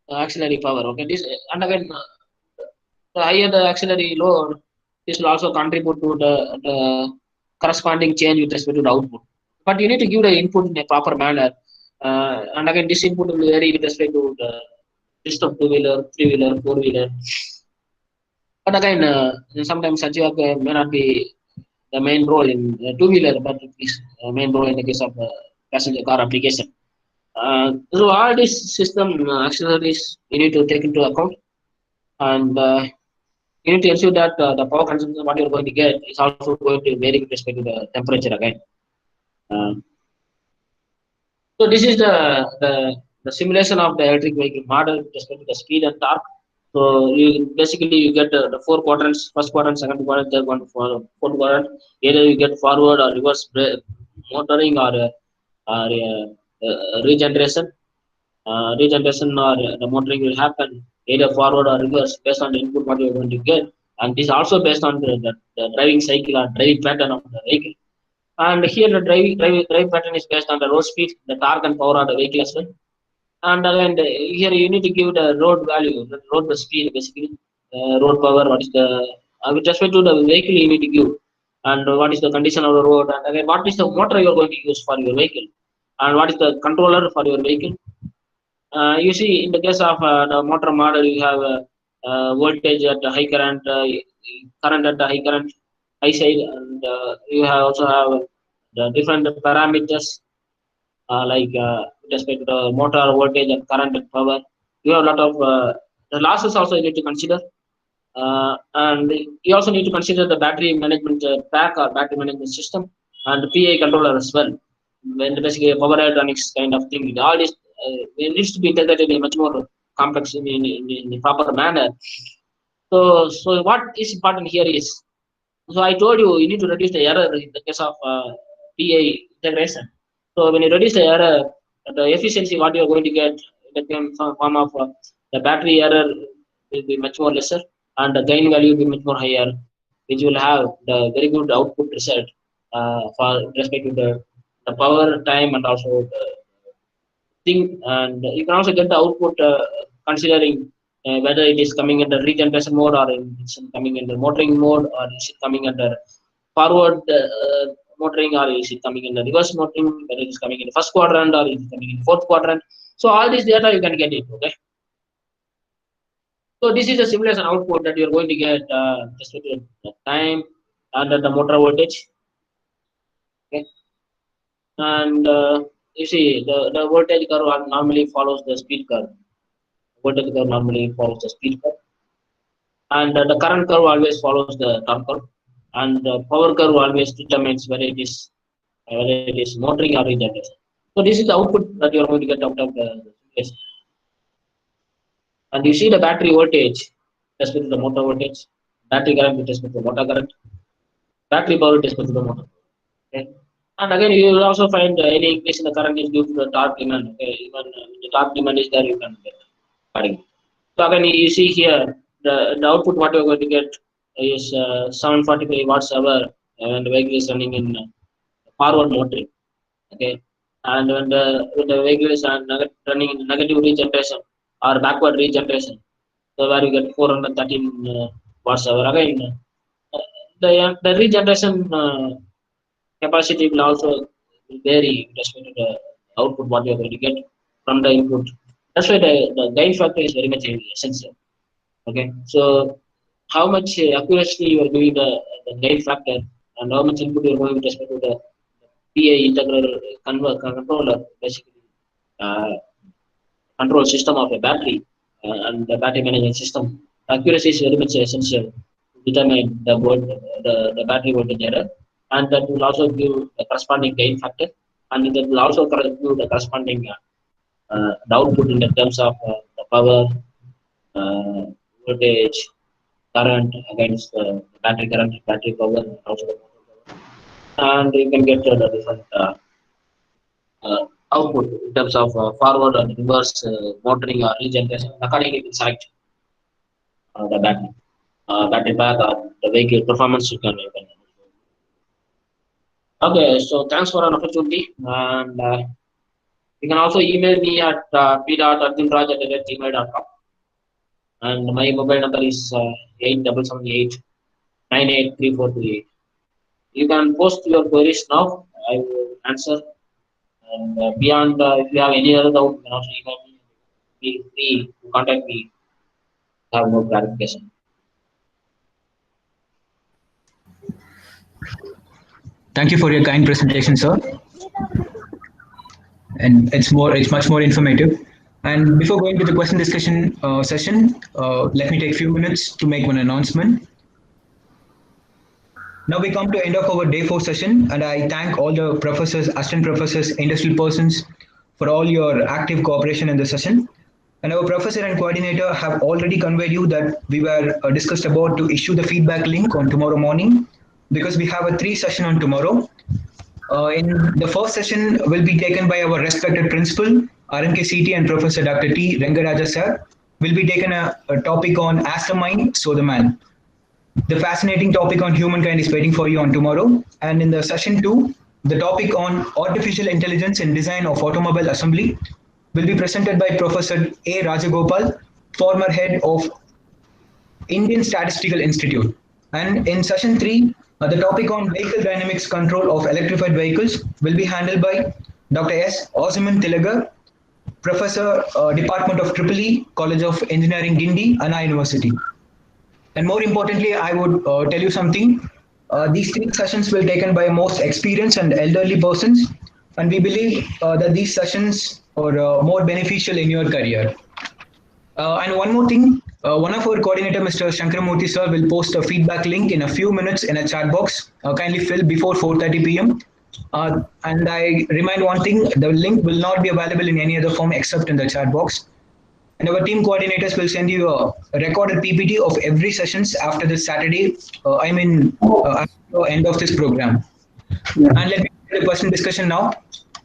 auxiliary power. Okay, this and again the higher the auxiliary load, this will also contribute to the corresponding change with respect to the output. But you need to give the input in a proper manner. And again, this input will vary with respect to the list of two-wheeler, three-wheeler, four-wheeler. But again, sometimes such work may not be the main role in two-wheeler, but it is main role in the case of passenger car application. So all these system accessories you need to take into account, and you need to ensure that the power consumption what you're going to get is also going to vary with respect to the temperature again. Uh, so this is the simulation of the electric vehicle model with respect to the speed and torque. So you basically you get the four quadrants: first quadrant, second quadrant, third one, fourth quadrant. Either you get forward or reverse motoring or regeneration. Regeneration or the motoring will happen either forward or reverse based on the input what you're going to get, and this is also based on the driving cycle or driving pattern of the vehicle. And here the drive pattern is based on the road speed, the torque and power of the vehicle as well. And again, here you need to give the road value, the road speed basically, road power, what is the, with respect to the vehicle you need to give, and what is the condition of the road, and again, what is the motor you are going to use for your vehicle, and what is the controller for your vehicle. You see, in the case of the motor model, you have voltage at the high current, current at the high side, and you have also have the different parameters like with respect to the motor voltage and current and power. You have a lot of the losses also you need to consider, and you also need to consider the battery management pack or battery management system and the PI controller as well. When basically a power electronics kind of thing, all this it needs to be integrated in a much more complex in a proper manner. So what is important here is, so I told you you need to reduce the error in the case of PI integration. So when you reduce the error, the efficiency what you are going to get in the form of the battery error will be much more lesser, and the gain value will be much more higher, which will have the very good output result for respect to the power, time, and also the thing. And you can also get the output considering whether it is coming under regeneration mode or it's coming under motoring mode, or is it coming under forward motoring, or is it coming in the reverse motoring, whether it is coming in the first quadrant or is it coming in the fourth quadrant. So all this data you can get it. Okay. So this is a simulation output that you are going to get just with the time and the motor voltage. Okay. And you see the voltage curve normally follows the speed curve. Voltage curve normally follows the speed curve, and the current curve always follows the torque curve, and the power curve always determines whether it is motoring or regeneration. So this is the output that you are going to get out of the simulation. And you see the battery voltage with respect to the motor voltage, battery current with respect to the motor current, battery power with respect to the motor. Okay. And again, you will also find any increase in the current is due to the torque demand. Okay. Even the torque demand is there, you can get accordingly. So again, you see here the output what you are going to get is 745 watts hour, and the vehicle is running in forward motoring. Okay. And when the vehicle is running in negative regeneration or backward regeneration, so where you get 413 watts hour. Again, the regeneration capacity will also vary with respect to the output what you are going to get from the input. That's why the gain factor is very much essential. Okay, so how much accuracy you are giving the gain factor, and how much input you are going with respect to the PA integral controller, basically control system of a battery and the battery management system. Accuracy is very much essential to determine the battery voltage error, and that will also give the corresponding gain factor, and that will also give the corresponding the output in the terms of the power, voltage, current against the battery current, battery power, and also the motor power. And you can get the different output in terms of forward and reverse motoring or regeneration. Accordingly, you can select the battery pack or the vehicle performance. You can. Okay, so thanks for an opportunity, and you can also email me at p.arjunraj@gmail.com, and my mobile number is 8778 983428. You can post your queries now. I will answer And beyond, if you have any other doubt, you can also email me. Feel free to contact me to have more clarification.
Thank you for your kind presentation, sir. And it's much more informative. And before going to the question discussion session, let me take a few minutes to make one announcement. Now we come to end of our day 4 session, and I thank all the professors, assistant professors, industrial persons for all your active cooperation in the session. And our professor and coordinator have already conveyed you that we were discussed about to issue the feedback link on tomorrow morning, because we have a 3 session on tomorrow. In the first session will be taken by our respected principal, RMKCT, and Professor Dr. T. Rangaraja sir. Will be taken a topic on Ask the Mind, So the Man. The fascinating topic on humankind is waiting for you on tomorrow. And in the session 2, the topic on artificial intelligence in design of automobile assembly will be presented by Professor A. Rajagopal, former head of Indian Statistical Institute. And in session 3, the topic on vehicle dynamics control of electrified vehicles will be handled by Dr. S. Oziman Tilagar, Professor, Department of EEE, College of Engineering, Guindy, Anna University. And more importantly, I would tell you something. These 3 sessions will be taken by most experienced and elderly persons, and we believe that these sessions are more beneficial in your career. And one more thing, one of our coordinator, Mr. Shankaramurthy sir, will post a feedback link in a few minutes in a chat box. Kindly fill before 4:30 p.m. And I remind one thing, the link will not be available in any other form except in the chat box. And our team coordinators will send you a recorded PPT of every sessions after this Saturday, at the end of this program.
Yeah.
And let me do the question discussion now.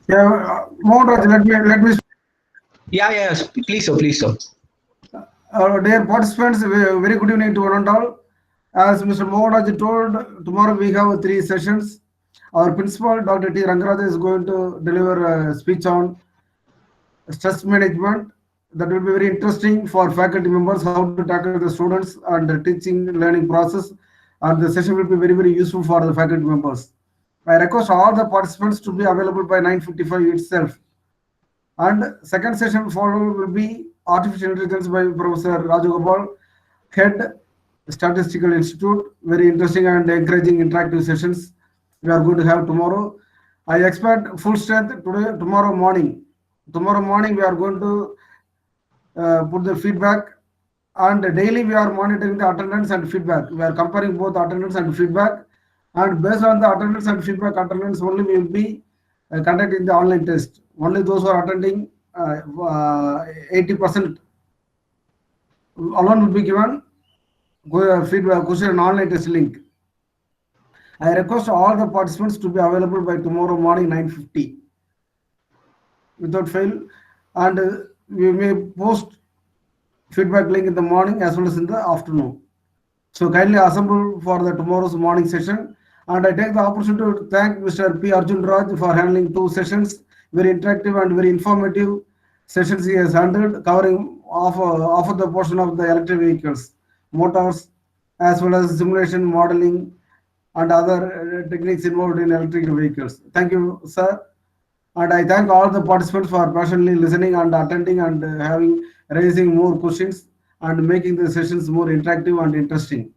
Yeah, Mohan, let me.
Yeah, please, sir.
Dear participants, very good evening to one and all. As Mr. Mohan told, tomorrow we have 3 sessions. Our principal, Dr. T. Rangaraja, is going to deliver a speech on stress management. That will be very interesting for faculty members, how to tackle the students and the teaching learning process. And the session will be very, very useful for the faculty members. I request all the participants to be available by 9:55 itself. And second session followed will be Artificial Intelligence by Professor Rajagopal, Head, Statistical Institute. Very interesting and encouraging interactive sessions we are going to have tomorrow. I expect full strength tomorrow morning. Tomorrow morning we are going to put the feedback, and daily we are monitoring the attendance and feedback. We are comparing both attendance and feedback, and based on the attendance and feedback attendance only we will be conducting the online test. Only those who are attending 80% alone will be given feedback question and online test link. I request all the participants to be available by tomorrow morning 9:50 without fail, and we may post feedback link in the morning as well as in the afternoon. So kindly assemble for the tomorrow's morning session. And I take the opportunity to thank Mr. P. Arjun Raj for handling 2 sessions, very interactive and very informative sessions he has handled, covering half of the portion of the electric vehicles, motors, as well as simulation, modeling, and other techniques involved in electric vehicles. Thank you, sir. And I thank all the participants for passionately listening and attending and raising more questions and making the sessions more interactive and interesting.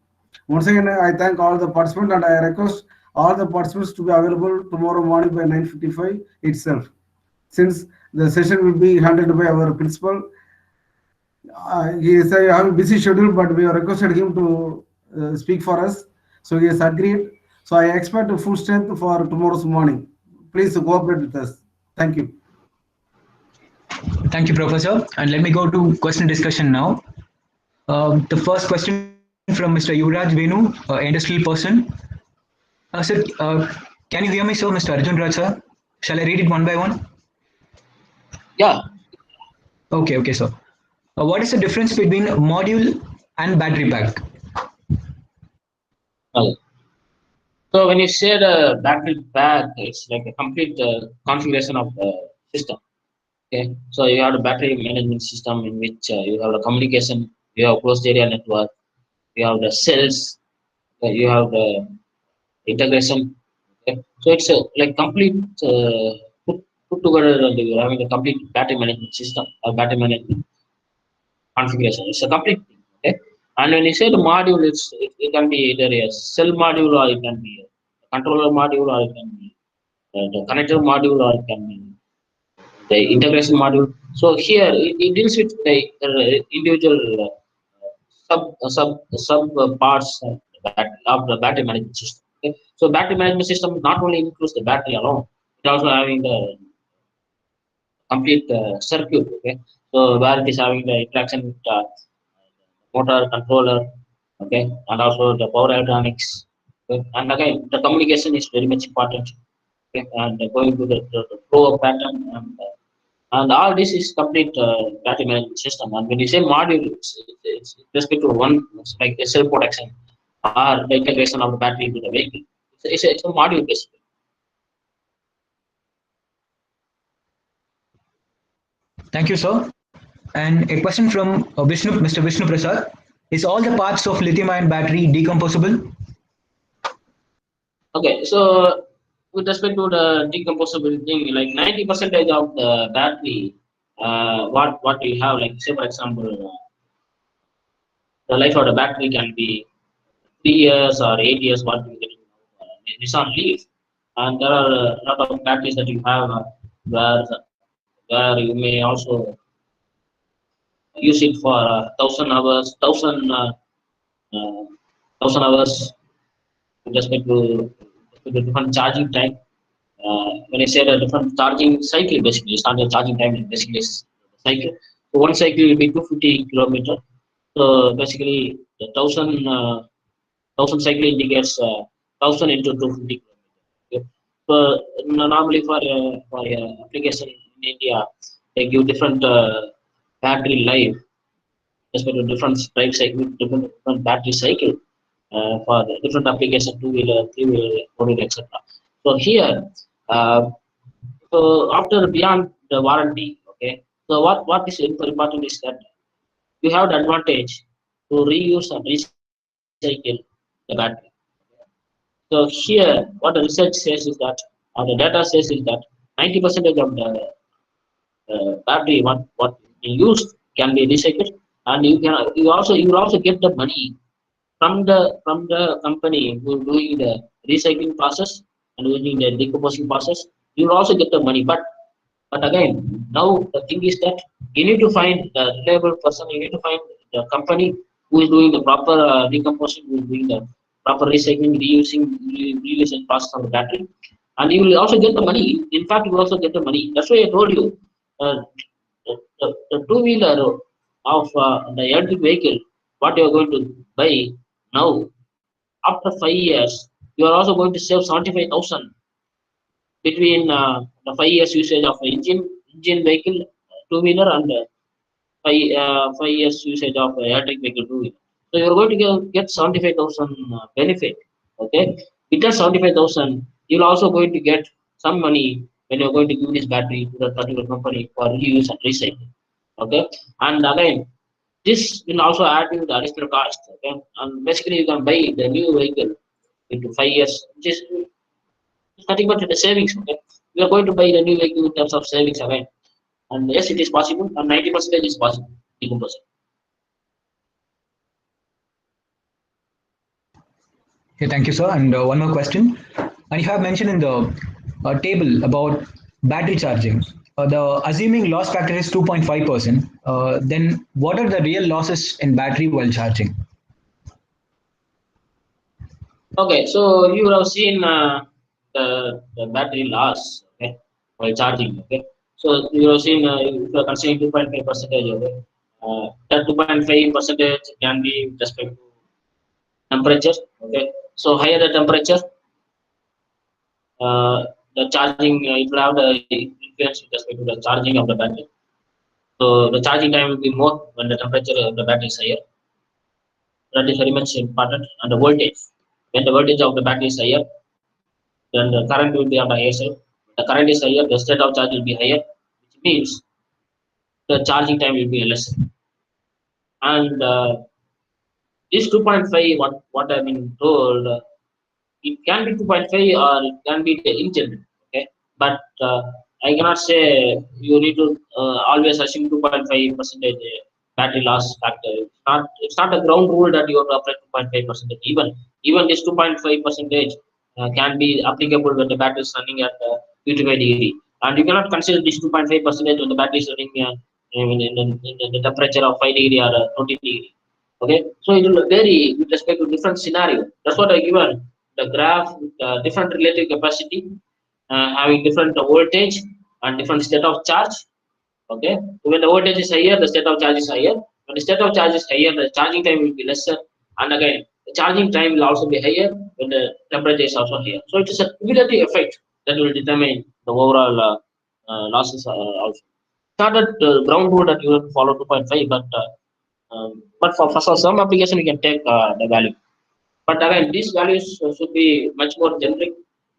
Once again, I thank all the participants, and I request all the participants to be available tomorrow morning by 9:55 itself. Since the session will be handled by our principal, he is having a busy schedule, but we have requested him to speak for us. So he has agreed. So I expect a full strength for tomorrow's morning. Please cooperate with us. Thank you.
Thank you, Professor. And let me go to question discussion now. The first question from Mr. Yuvraj Venu, industrial person. Sir, can you hear me, sir, Mr. Arjun Raj, sir? Shall I read it one by one?
Yeah.
Okay, sir. What is the difference between module and battery pack?
Okay. So when you say the battery pack, it's like a complete configuration of the system. Okay, so you have the battery management system in which you have the communication, you have closed area network, you have the cells, you have the integration. Okay, so it's a like complete put together you're having a complete battery management system or battery management configuration. It's a complete thing. Okay. And when you say the module, it can be either a cell module or it can be a controller module or it can be the connector module or it can be the integration module. So here it deals with the individual sub parts of the battery management system. Okay? So battery management system not only includes the battery alone, it also having the complete circuit. Okay, so where it is having the interaction with motor controller, okay, and also the power electronics. Okay? And again, the communication is very much important. Okay, and going to the flow of pattern and all this is complete battery management system. And when you say module, it's respect to one, it's like a self protection or the integration of the battery into the vehicle. It's a module basically.
Thank you, sir. And a question from Mr. Vishnu Prasad. Is all the parts of lithium-ion battery decomposable?
Okay, so with respect to the decomposable thing, like 90% of the battery, what you have, like say for example, the life of the battery can be 3 years or 8 years. What you get Nissan Leaf, and there are a lot of batteries that you have where where you may also use it for 1,000 hours, 1,000 hours with respect to the different charging time. When I say the different charging cycle, basically, it's not the charging time, it basically is the cycle. So one cycle will be 250 kilometer. So basically, the 1,000 cycle indicates 1,000 into 250 kilometer. Okay. So normally for application in India, they give different battery life, especially different drive cycle, different battery cycle for the different application, two-wheeler, three-wheeler, four-wheeler, etc. So here, uh, so after beyond the warranty, okay. So what is important is that you have the advantage to reuse and recycle the battery. So here, what the research says is that, or the data says is that 90% of the battery what you use can be recycled, and you will also get the money from the company who is doing the recycling process and doing the decomposing process. You will also get the money, but again, now the thing is that you need to find the reliable person. You need to find the company who is doing the proper decomposing, who is doing the proper recycling, reusing process of the battery, and you will also get the money. In fact, you will also get the money. That's why I told you, uh, the two-wheeler of the electric vehicle, what you are going to buy now, after 5 years, you are also going to save 75,000 between the 5 years usage of engine vehicle two-wheeler and 5 years usage of electric vehicle two-wheeler. So you're going to get 75,000 benefit. Okay, with that 75,000, you're also going to get some money when you're going to give this battery to the particular company for reuse and recycling. Okay, and again, this will also add to the additional cost. Okay, and basically you can buy the new vehicle into 5 years, which is nothing but the savings. Okay, we are going to buy the new vehicle in terms of savings again. And yes, it is possible, and 90% is possible. Decomposing.
Okay, thank you, sir. And one more question. And you have mentioned in the table about battery charging. The assuming loss factor is 2.5%, then what are the real losses in battery while charging?
Okay, so you have seen the battery loss, okay, while charging. Okay, so you have seen if you are considering 2.5 percentage, okay, that 2.5 percentage can be with respect to temperature. Okay, so higher the temperature, the charging it will have the influence with respect to the charging of the battery. So the charging time will be more when the temperature of the battery is higher. That is very much important. And the voltage, when the voltage of the battery is higher, then the current will be on the higher side. The current is higher, the state of charge will be higher, which means the charging time will be less. And this 2.5, what I've been told, it can be 2.5 or it can be the engine. Okay, but I cannot say you need to always assume 2.5% battery loss factor. It's not a ground rule that you have to apply 2.5%. Even this 2.5% can be applicable when the battery is running at 55 degree, and you cannot consider this 2.5% when the battery is running in the temperature of 5 degree or 20 degree. Okay, so it will vary with respect to different scenario. That's what I given the graph with different relative capacity, having different voltage and different state of charge. Okay, so when the voltage is higher, the state of charge is higher. When the state of charge is higher, the charging time will be lesser, and again, the charging time will also be higher when the temperature is also higher. So it is a cumulative effect that will determine the overall losses also. It's not that ground rule that you have to follow 2.5, but for some application, you can take the value. But again, these values should be much more generic.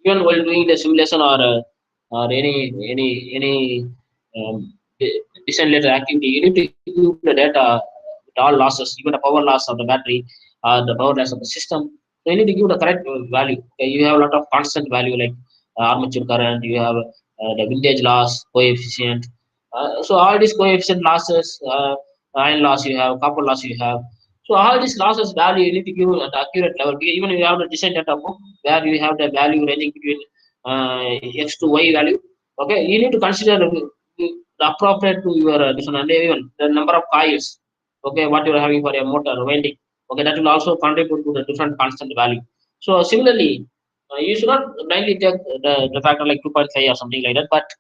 Even while doing the simulation or any decision later activity, you need to give the data with all losses, even the power loss of the battery, the power loss of the system. So you need to give the correct value. Okay, you have a lot of constant value like armature current. You have the vintage loss coefficient. So all these coefficient losses, iron loss you have, copper loss you have. So all these losses value you need to give at accurate level. Even if you have the design data book where you have the value ranging between x to y value, okay, you need to consider the appropriate to your design and even the number of coils, okay, what you are having for your motor winding, okay, that will also contribute to the different constant value. So similarly, you should not blindly take the factor like 2.5 or something like that, but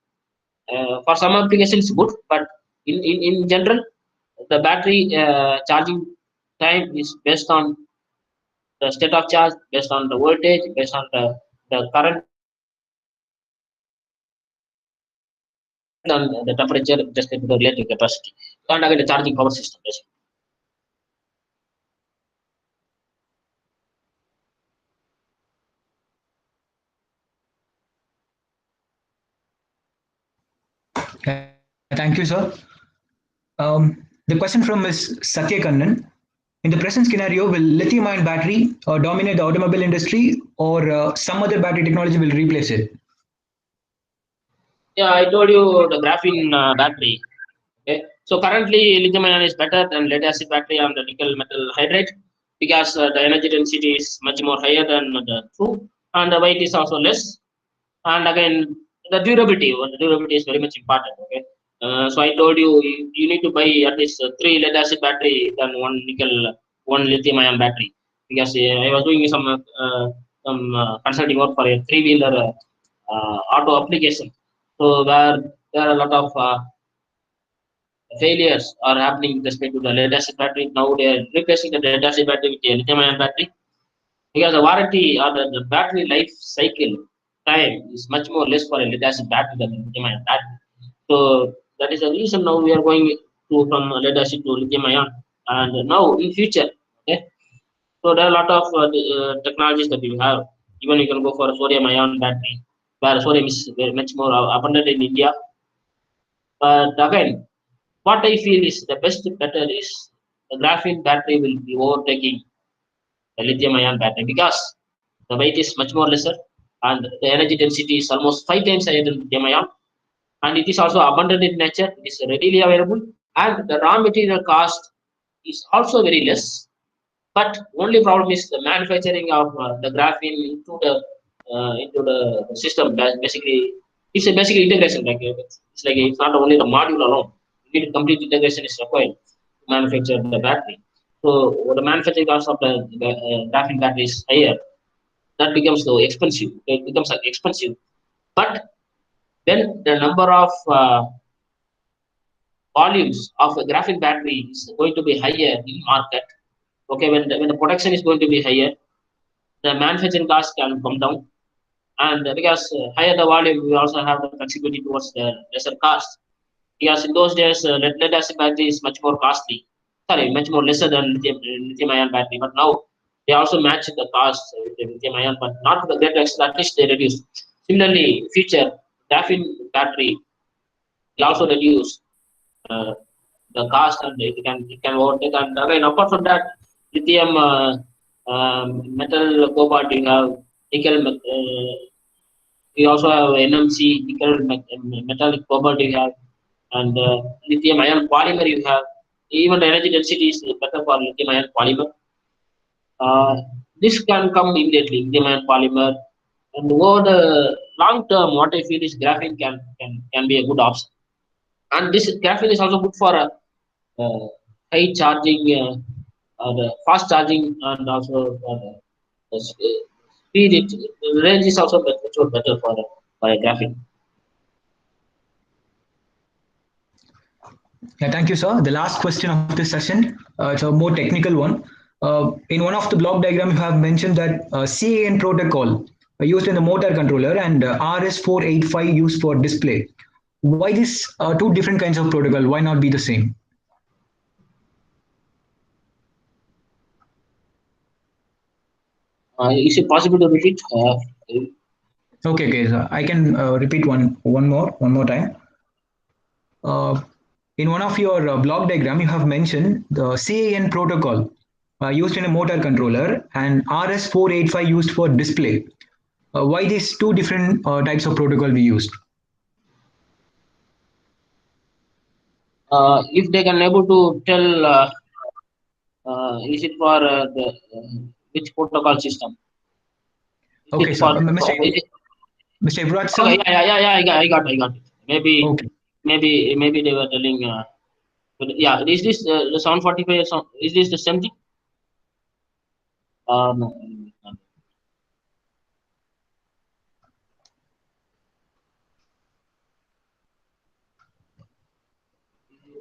for some applications good, but in general, the battery charging time is based on the state of charge, based on the voltage, based on the current and the temperature, just the relative capacity, and again the charging power system. Basically.
Thank you, sir. The question from Ms. Satya Kannan. In the present scenario, will lithium-ion battery dominate the automobile industry, or some other battery technology will replace it?
Yeah, I told you the graphene battery. Okay, so currently lithium-ion is better than lead-acid battery on the nickel metal hydride because the energy density is much more higher than the two, and the weight is also less. And again, the durability is very much important. Okay, so I told you you need to buy at least 3 lead-acid battery than one lithium-ion battery because I was doing some consulting work for a three-wheeler auto application. So where there are a lot of failures are happening with respect to the lead acid battery. Now they are replacing the lead acid battery with a lithium ion battery because the warranty or the battery life cycle time is much more less for a lead acid battery than a lithium ion battery. So that is the reason now we are going to from lead acid to lithium ion. And now in future, okay, so there are a lot of technologies that you have. Even you can go for a sodium ion battery, where sodium is very much more abundant in India. But again, what I feel is the best better is the graphene battery will be overtaking the lithium ion battery because the weight is much more lesser and the energy density is almost 5 times higher than lithium ion, and it is also abundant in nature, it is readily available, and the raw material cost is also very less. But only problem is the manufacturing of the graphene into the system. Basically, it's a basic integration. Like it's like it's not only the module alone. You need complete integration is required to manufacture the battery. So the manufacturing cost of the graphene battery is higher. That becomes so expensive. It becomes expensive. But then the number of volumes of a graphene battery is going to be higher in market. Okay, when the production is going to be higher, the manufacturing cost can come down, and because higher the volume, we also have the flexibility towards the lesser cost. Because in those days, lead acid battery is much more costly. Sorry, much more lesser than lithium ion battery. But now they also match the cost with the lithium ion, but not to the great extent. At least they reduce. Similarly, future graphene battery will also reduce uh, the cost, and it can overtake. And again, apart from that, lithium metal cobalt, you have nickel We also have NMC, nickel, metallic cobalt you have, and lithium ion polymer you have. Even the energy density is better for lithium ion polymer. This can come immediately, lithium ion polymer. And over the long term, what I feel is graphene can be a good option. And this graphene is also good for high charging, fast charging, and also speed. The range is also better for a graphene.
Yeah, thank you, sir. The last question of this session, it's a more technical one. In one of the block diagram, you have mentioned that CAN protocol used in the motor controller and RS485 used for display. Why these two different kinds of protocol? Why not be the same?
Is it possible to repeat?
Okay, sir. I can repeat one more time. In one of your block diagram, you have mentioned the CAN protocol used in a motor controller and RS485 used for display. Why these two different types of protocol we used?
If they can able to tell, is it for which protocol system?
Okay, sir. Mr. Ibrahim, sir?
Okay, yeah, I got it. Maybe,
okay.
maybe they were telling. Yeah, is this the 745? Is this the same thing? No.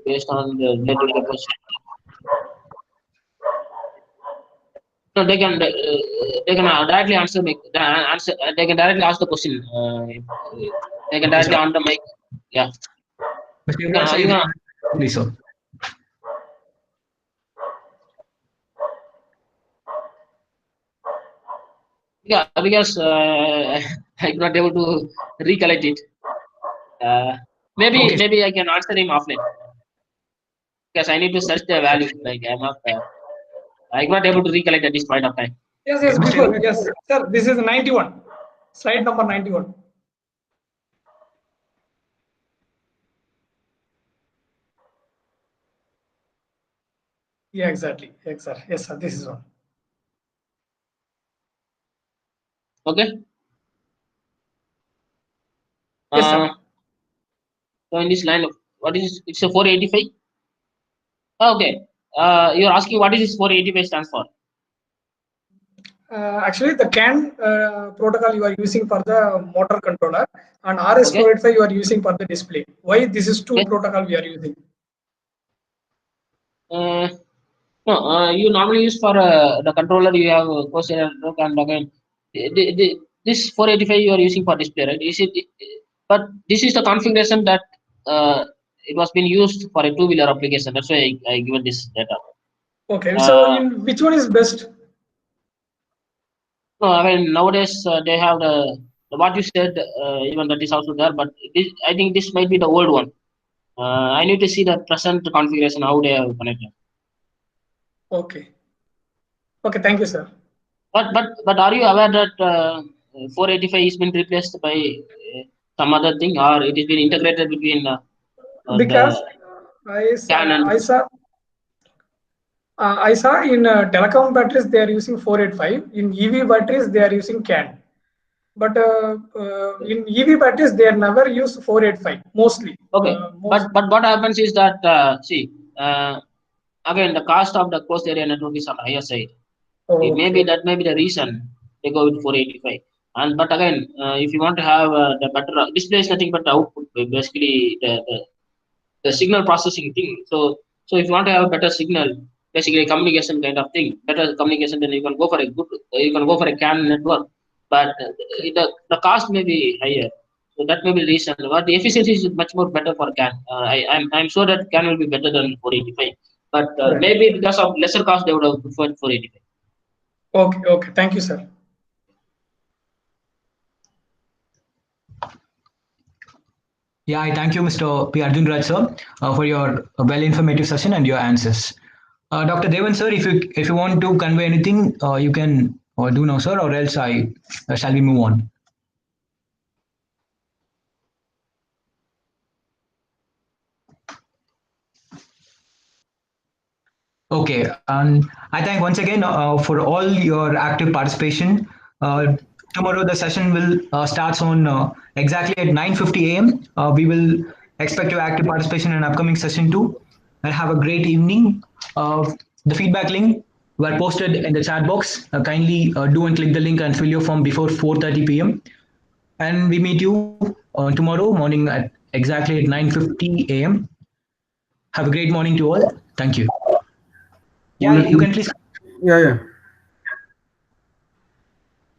Based on the network capacity. No, they can directly answer me. They can directly ask the question. They can directly on the mic. Yeah.
Mr. Ibrahim, please, sir.
Yeah, because I'm not able to recollect it. Maybe I can answer him offline because I need to search the value. Like I'm not able to recollect at this point of time.
Yes, before, yes, sir. This is 91. Slide number 91. Yeah, exactly. Yes, sir. This is one.
Okay.
Yes, sir.
So in this line, what is it's a 485? Okay. You're asking what is this 485 stands for?
Actually, the CAN protocol you are using for the motor controller and RS485 you are using for the display. Why this is two protocol we are using?
No, you normally use for the controller. You have Corsair and again this 485 you are using for display, right? Is it? But this is the configuration that it was being used for a two-wheeler application. That's why I given this data.
Okay, so in which one is best?
No, I mean nowadays they have the what you said. Even that is also there, but I think this might be the old one. I need to see the present configuration how they are connected.
Okay. Okay, thank you, sir.
But are you aware that 485 has been replaced by some other thing, or it has been integrated between?
Because I saw in telecom batteries they are using 485. In EV batteries they are using CAN. But in EV batteries they are never use 485 mostly.
Okay, but what happens is that again the cost of the closed area network is on the higher side. Okay. Maybe that may be the reason they go with 485. And but again, if you want to have the better display is nothing but the output, basically the signal processing thing. So if you want to have a better signal, basically communication kind of thing, better communication, then you can go for a CAN network. But the cost may be higher. So that may be the reason. But the efficiency is much more better for CAN. I'm sure that CAN will be better than 485. But right. Maybe because of lesser cost, they would have preferred 485.
Okay. Thank you, sir.
Yeah, I thank you, Mr. P. Arjun Raj, sir, for your well-informative session and your answers. Dr. Devan, sir, if you want to convey anything, you can do now, sir, or else shall we move on? Okay, I thank once again for all your active participation. Tomorrow the session will starts on exactly at 9:50 a.m. We will expect your active participation in upcoming session too. And have a great evening. The feedback link were posted in the chat box. Kindly do and click the link and fill your form before 4:30 p.m. And we meet you tomorrow morning at exactly at 9:50 a.m. Have a great morning to all. Thank you. Yeah, you can please.
Yeah, yeah.